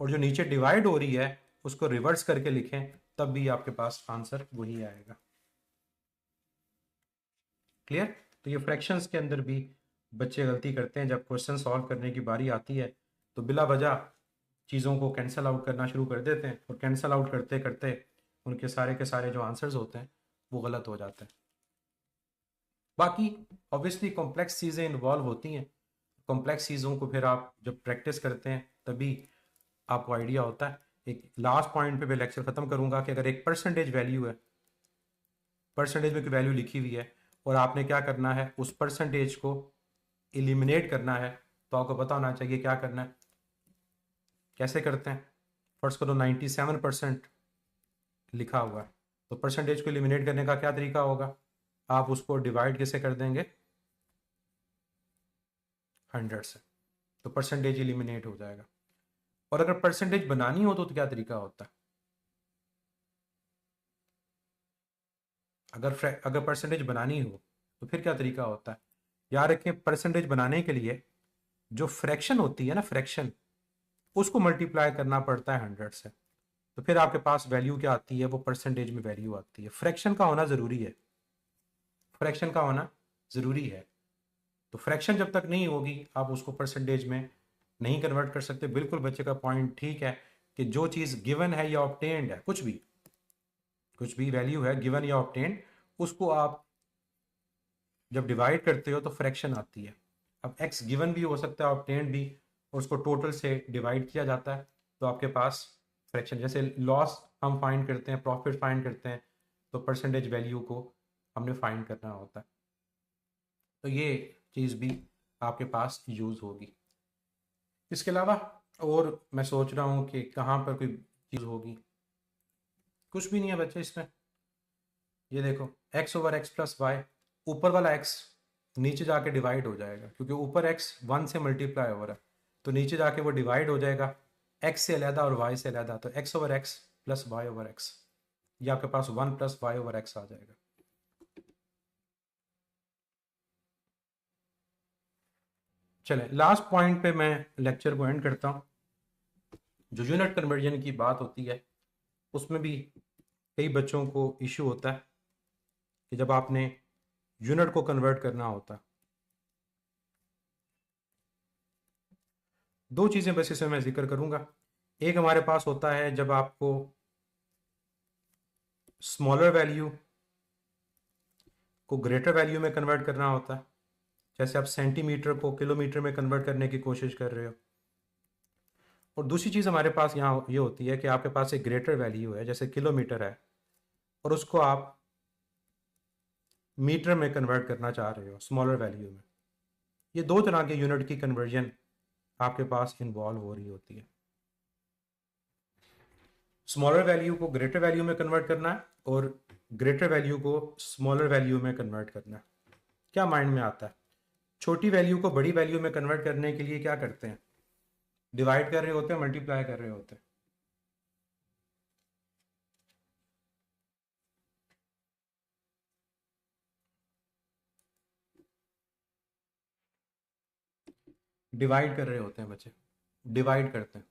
और जो नीचे डिवाइड हो रही है उसको रिवर्स करके लिखें, तब भी आपके पास आंसर वही आएगा। क्लियर? तो ये फ्रैक्शंस के अंदर भी बच्चे गलती करते हैं, जब क्वेश्चन सॉल्व करने की बारी आती है तो बिला वजह चीज़ों को कैंसिल आउट करना शुरू कर देते हैं और कैंसिल आउट करते करते उनके सारे के सारे जो आंसर्स होते हैं वो गलत हो जाते हैं। बाकी ऑब्वियसली कॉम्प्लेक्स चीज़ें इन्वॉल्व होती हैं, कॉम्प्लेक्स चीज़ों को फिर आप जब प्रैक्टिस करते हैं तभी आपको आइडिया होता है। एक लास्ट पॉइंट पे मैं लेक्चर ख़त्म करूँगा कि अगर एक परसेंटेज वैल्यू है, परसेंटेज में कोई वैल्यू लिखी हुई है और आपने क्या करना है, उस परसेंटेज को एलिमिनेट करना है, तो आपको पता होना चाहिए क्या करना है। कैसे करते हैं? फर्स्ट करो 97% लिखा हुआ है, तो परसेंटेज को एलिमिनेट करने का क्या तरीका होगा? आप उसको डिवाइड कैसे कर देंगे? 100 से, तो परसेंटेज एलिमिनेट हो जाएगा। और अगर परसेंटेज बनानी हो तो क्या तरीका होता है? अगर परसेंटेज बनानी हो तो फिर क्या तरीका होता है? याद रखें, परसेंटेज बनाने के लिए जो फ्रैक्शन होती है ना, फ्रैक्शन, उसको मल्टीप्लाई करना पड़ता है 100 से, तो फिर आपके पास वैल्यू क्या आती है? वो परसेंटेज में वैल्यू आती है। फ्रैक्शन का होना ज़रूरी है, फ्रैक्शन का होना ज़रूरी है। तो फ्रैक्शन जब तक नहीं होगी आप उसको परसेंटेज में नहीं कन्वर्ट कर सकते। बिल्कुल बच्चे का पॉइंट ठीक है कि जो चीज़ गिवन है या ऑब्टेन्ड है, कुछ भी वैल्यू है गिवन या ऑब्टेन्ड, उसको आप जब डिवाइड करते हो तो फ्रैक्शन आती है। अब एक्स गिवन भी हो सकता है, ऑब्टेन्ड भी, और उसको टोटल से डिवाइड किया जाता है, तो आपके पास फ्रैक्शन। जैसे लॉस हम फाइंड करते हैं, प्रॉफिट फाइंड करते हैं, तो परसेंटेज वैल्यू को हमने फाइंड करना होता है। तो ये चीज़ भी आपके पास यूज़ होगी। इसके अलावा और मैं सोच रहा हूँ कि कहाँ पर कोई चीज़ होगी। कुछ भी नहीं है बच्चे इसमें। ये देखो, X over X plus Y, ऊपर वाला एक्स नीचे जाके डिवाइड हो जाएगा, क्योंकि ऊपर एक्स 1 से मल्टीप्लाई हो रहा है, तो नीचे जाके वो डिवाइड हो जाएगा एक्स से अलहदा और वाई से अलहदा, तो X over X plus Y over X, ये आपके पास 1 प्लस वाई ओवर एक्स आ जाएगा। चले लास्ट पॉइंट पे मैं लेक्चर को एंड करता हूँ। जो यूनिट कन्वर्जन की बात होती है उसमें भी कई बच्चों को इशू होता है कि जब आपने यूनिट को कन्वर्ट करना होता है, दो चीज़ें बस इसमें मैं जिक्र करूंगा। एक हमारे पास होता है जब आपको स्मॉलर वैल्यू को ग्रेटर वैल्यू में कन्वर्ट करना होता है, जैसे आप सेंटीमीटर को किलोमीटर में कन्वर्ट करने की कोशिश कर रहे हो। और दूसरी चीज़ हमारे पास यहाँ ये होती है कि आपके पास एक ग्रेटर वैल्यू है, जैसे किलोमीटर है, और उसको आप मीटर में कन्वर्ट करना चाह रहे हो स्मॉलर वैल्यू में। ये दो तरह के यूनिट की कन्वर्जन आपके पास इन्वॉल्व हो रही होती है। स्मॉलर वैल्यू को ग्रेटर वैल्यू में कन्वर्ट करना है और ग्रेटर वैल्यू को स्मॉलर वैल्यू में कन्वर्ट करना है। क्या माइंड में आता है? छोटी वैल्यू को बड़ी वैल्यू में कन्वर्ट करने के लिए क्या करते हैं? डिवाइड कर रहे होते हैं, मल्टीप्लाई कर रहे होते हैं। डिवाइड कर रहे होते हैं बच्चे, डिवाइड करते हैं,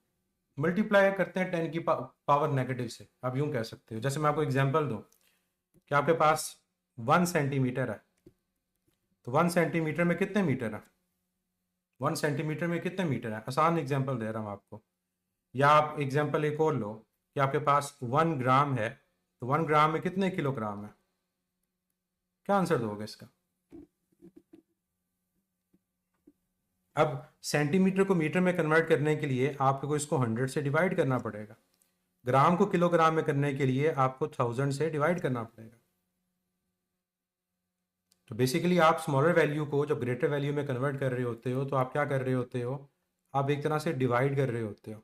मल्टीप्लाई करते हैं 10 की पावर नेगेटिव से, आप यूं कह सकते हो। जैसे मैं आपको एग्जांपल दूं कि आपके पास 1 सेंटीमीटर है, तो 1 सेंटीमीटर में कितने मीटर है? 1 सेंटीमीटर में कितने मीटर है? आसान एग्जांपल दे रहा हूं आपको। या आप एग्जांपल एक और लो कि आपके पास 1 ग्राम है, तो 1 ग्राम में कितने किलोग्राम है? क्या आंसर दोगे इसका? अब सेंटीमीटर को मीटर में कन्वर्ट करने के लिए आपको इसको 100 से डिवाइड करना पड़ेगा, ग्राम को किलोग्राम में करने के लिए आपको 1000 से डिवाइड करना पड़ेगा। तो बेसिकली आप स्मॉलर वैल्यू को जब ग्रेटर वैल्यू में कन्वर्ट कर रहे होते हो तो आप क्या कर रहे होते हो? आप एक तरह से डिवाइड कर रहे होते हो।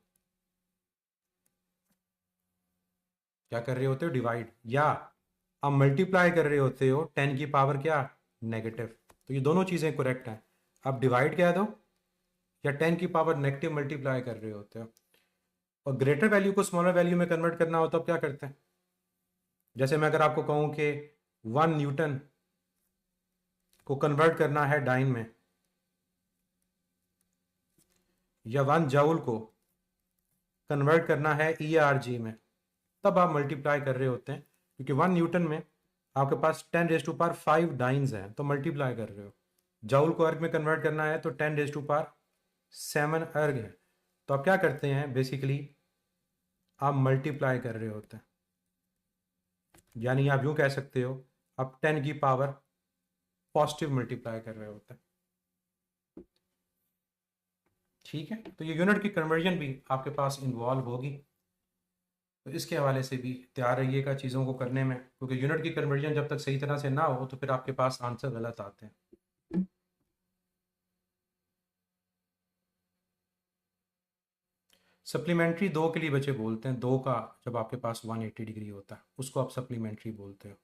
क्या कर रहे होते हो? डिवाइड। या आप मल्टीप्लाई कर रहे होते हो 10 की पावर क्या? नेगेटिव। तो ये दोनों चीज़ें करेक्ट हैं। आप डिवाइड कह दो या 10 की पावर नेगेटिव मल्टीप्लाई कर रहे होते हो। और ग्रेटर वैल्यू को स्मॉलर वैल्यू में कन्वर्ट करना हो तो आप क्या करते हैं? जैसे मैं अगर आपको कहूँ कि 1 न्यूटन को कन्वर्ट करना है डाइन में, या 1 जूल को कन्वर्ट करना है ERG में, तब आप मल्टीप्लाई कर रहे होते हैं, क्योंकि 1 न्यूटन में आपके पास 10⁵ डाइन्स हैं, तो मल्टीप्लाई कर रहे हो। जूल को अर्ग में कन्वर्ट करना है तो 10⁵7 अर्ग है, तो आप क्या करते हैं, बेसिकली आप मल्टीप्लाई कर रहे होते हैं, यानी आप यूँ कह सकते हो आप 10 की पावर पॉजिटिव मल्टीप्लाई कर रहे होते हैं। ठीक है, तो ये यूनिट की कन्वर्जन भी आपके पास इन्वॉल्व होगी, तो इसके हवाले से भी तैयार रहिएगा चीज़ों को करने में, क्योंकि यूनिट की कन्वर्जन जब तक सही तरह से ना हो तो फिर आपके पास आंसर गलत आते हैं। सप्लीमेंट्री 2 के लिए बच्चे बोलते हैं, 2 का जब आपके पास 180 डिग्री होता है उसको आप सप्लीमेंट्री बोलते हो।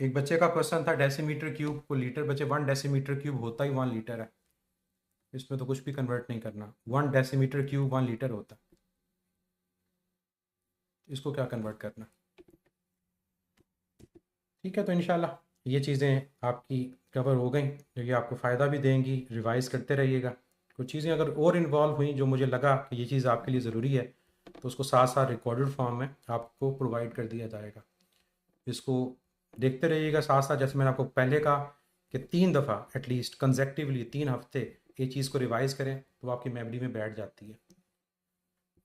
एक बच्चे का क्वेश्चन था डेसीमीटर क्यूब को लीटर, बच्चे 1 डेसीमीटर क्यूब होता ही 1 लीटर है, इसमें तो कुछ भी कन्वर्ट नहीं करना, 1 डेसीमीटर क्यूब 1 लीटर होता है, इसको क्या कन्वर्ट करना। ठीक है, तो इंशाल्लाह ये चीज़ें आपकी कवर हो गई, जो ये आपको फ़ायदा भी देंगी, रिवाइज़ करते रहिएगा। कुछ चीज़ें अगर और इन्वॉल्व हुई जो मुझे लगा कि ये चीज़ आपके लिए ज़रूरी है, तो उसको साथ साथ रिकॉर्डेड फॉर्म में आपको प्रोवाइड कर दिया जाएगा। इसको देखते रहिएगा साथ साथ, जैसे मैंने आपको पहले कहा कि 3 दफ़ा एटलीस्ट कंसेक्टिवली 3 हफ्ते ये चीज़ को रिवाइज़ करें तो आपकी मेमोरी में बैठ जाती है।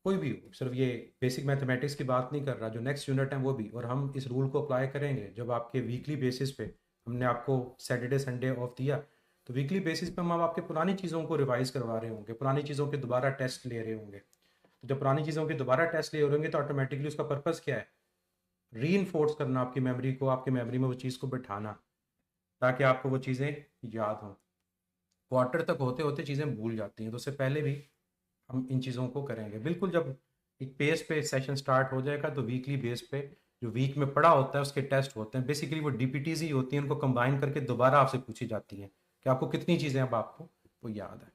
कोई भी हो, सिर्फ ये बेसिक मैथमेटिक्स की बात नहीं कर रहा, जो नेक्स्ट यूनिट है वो भी, और हम इस रूल को अप्लाई करेंगे जब आपके वीकली बेसिस पे, हमने आपको सैटरडे संडे ऑफ दिया, तो वीकली बेसिस पे हम आपके पुरानी चीज़ों को रिवाइज़ करवा रहे होंगे, पुरानी चीज़ों के दोबारा टेस्ट ले रहे होंगे। तो जब पुरानी चीज़ों के दोबारा टेस्ट ले रहे होंगे तो ऑटोमेटिकली उसका पर्पज़ क्या है, री करना आपकी मेमोरी को, आपकी मेमोरी में वो चीज़ को बिठाना, ताकि आपको वो चीज़ें याद हों। क्वार्टर तक होते होते चीज़ें भूल जाती हैं, तो उससे पहले भी हम इन चीज़ों को करेंगे। बिल्कुल जब एक पेस पे सेशन स्टार्ट हो जाएगा तो वीकली बेस पे जो वीक में पढ़ा होता है उसके टेस्ट होते हैं, बेसिकली वो डीपीटीज ही होती हैं, उनको कंबाइन करके दोबारा आपसे पूछी जाती हैं कि आपको कितनी चीज़ें अब आपको वो याद है।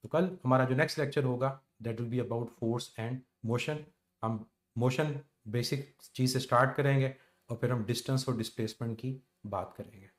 तो कल हमारा जो नेक्स्ट लेक्चर होगा that will be about force and motion. हम मोशन बेसिक चीज़ से स्टार्ट करेंगे और फिर हम डिस्टेंस और डिस्प्लेसमेंट की बात करेंगे।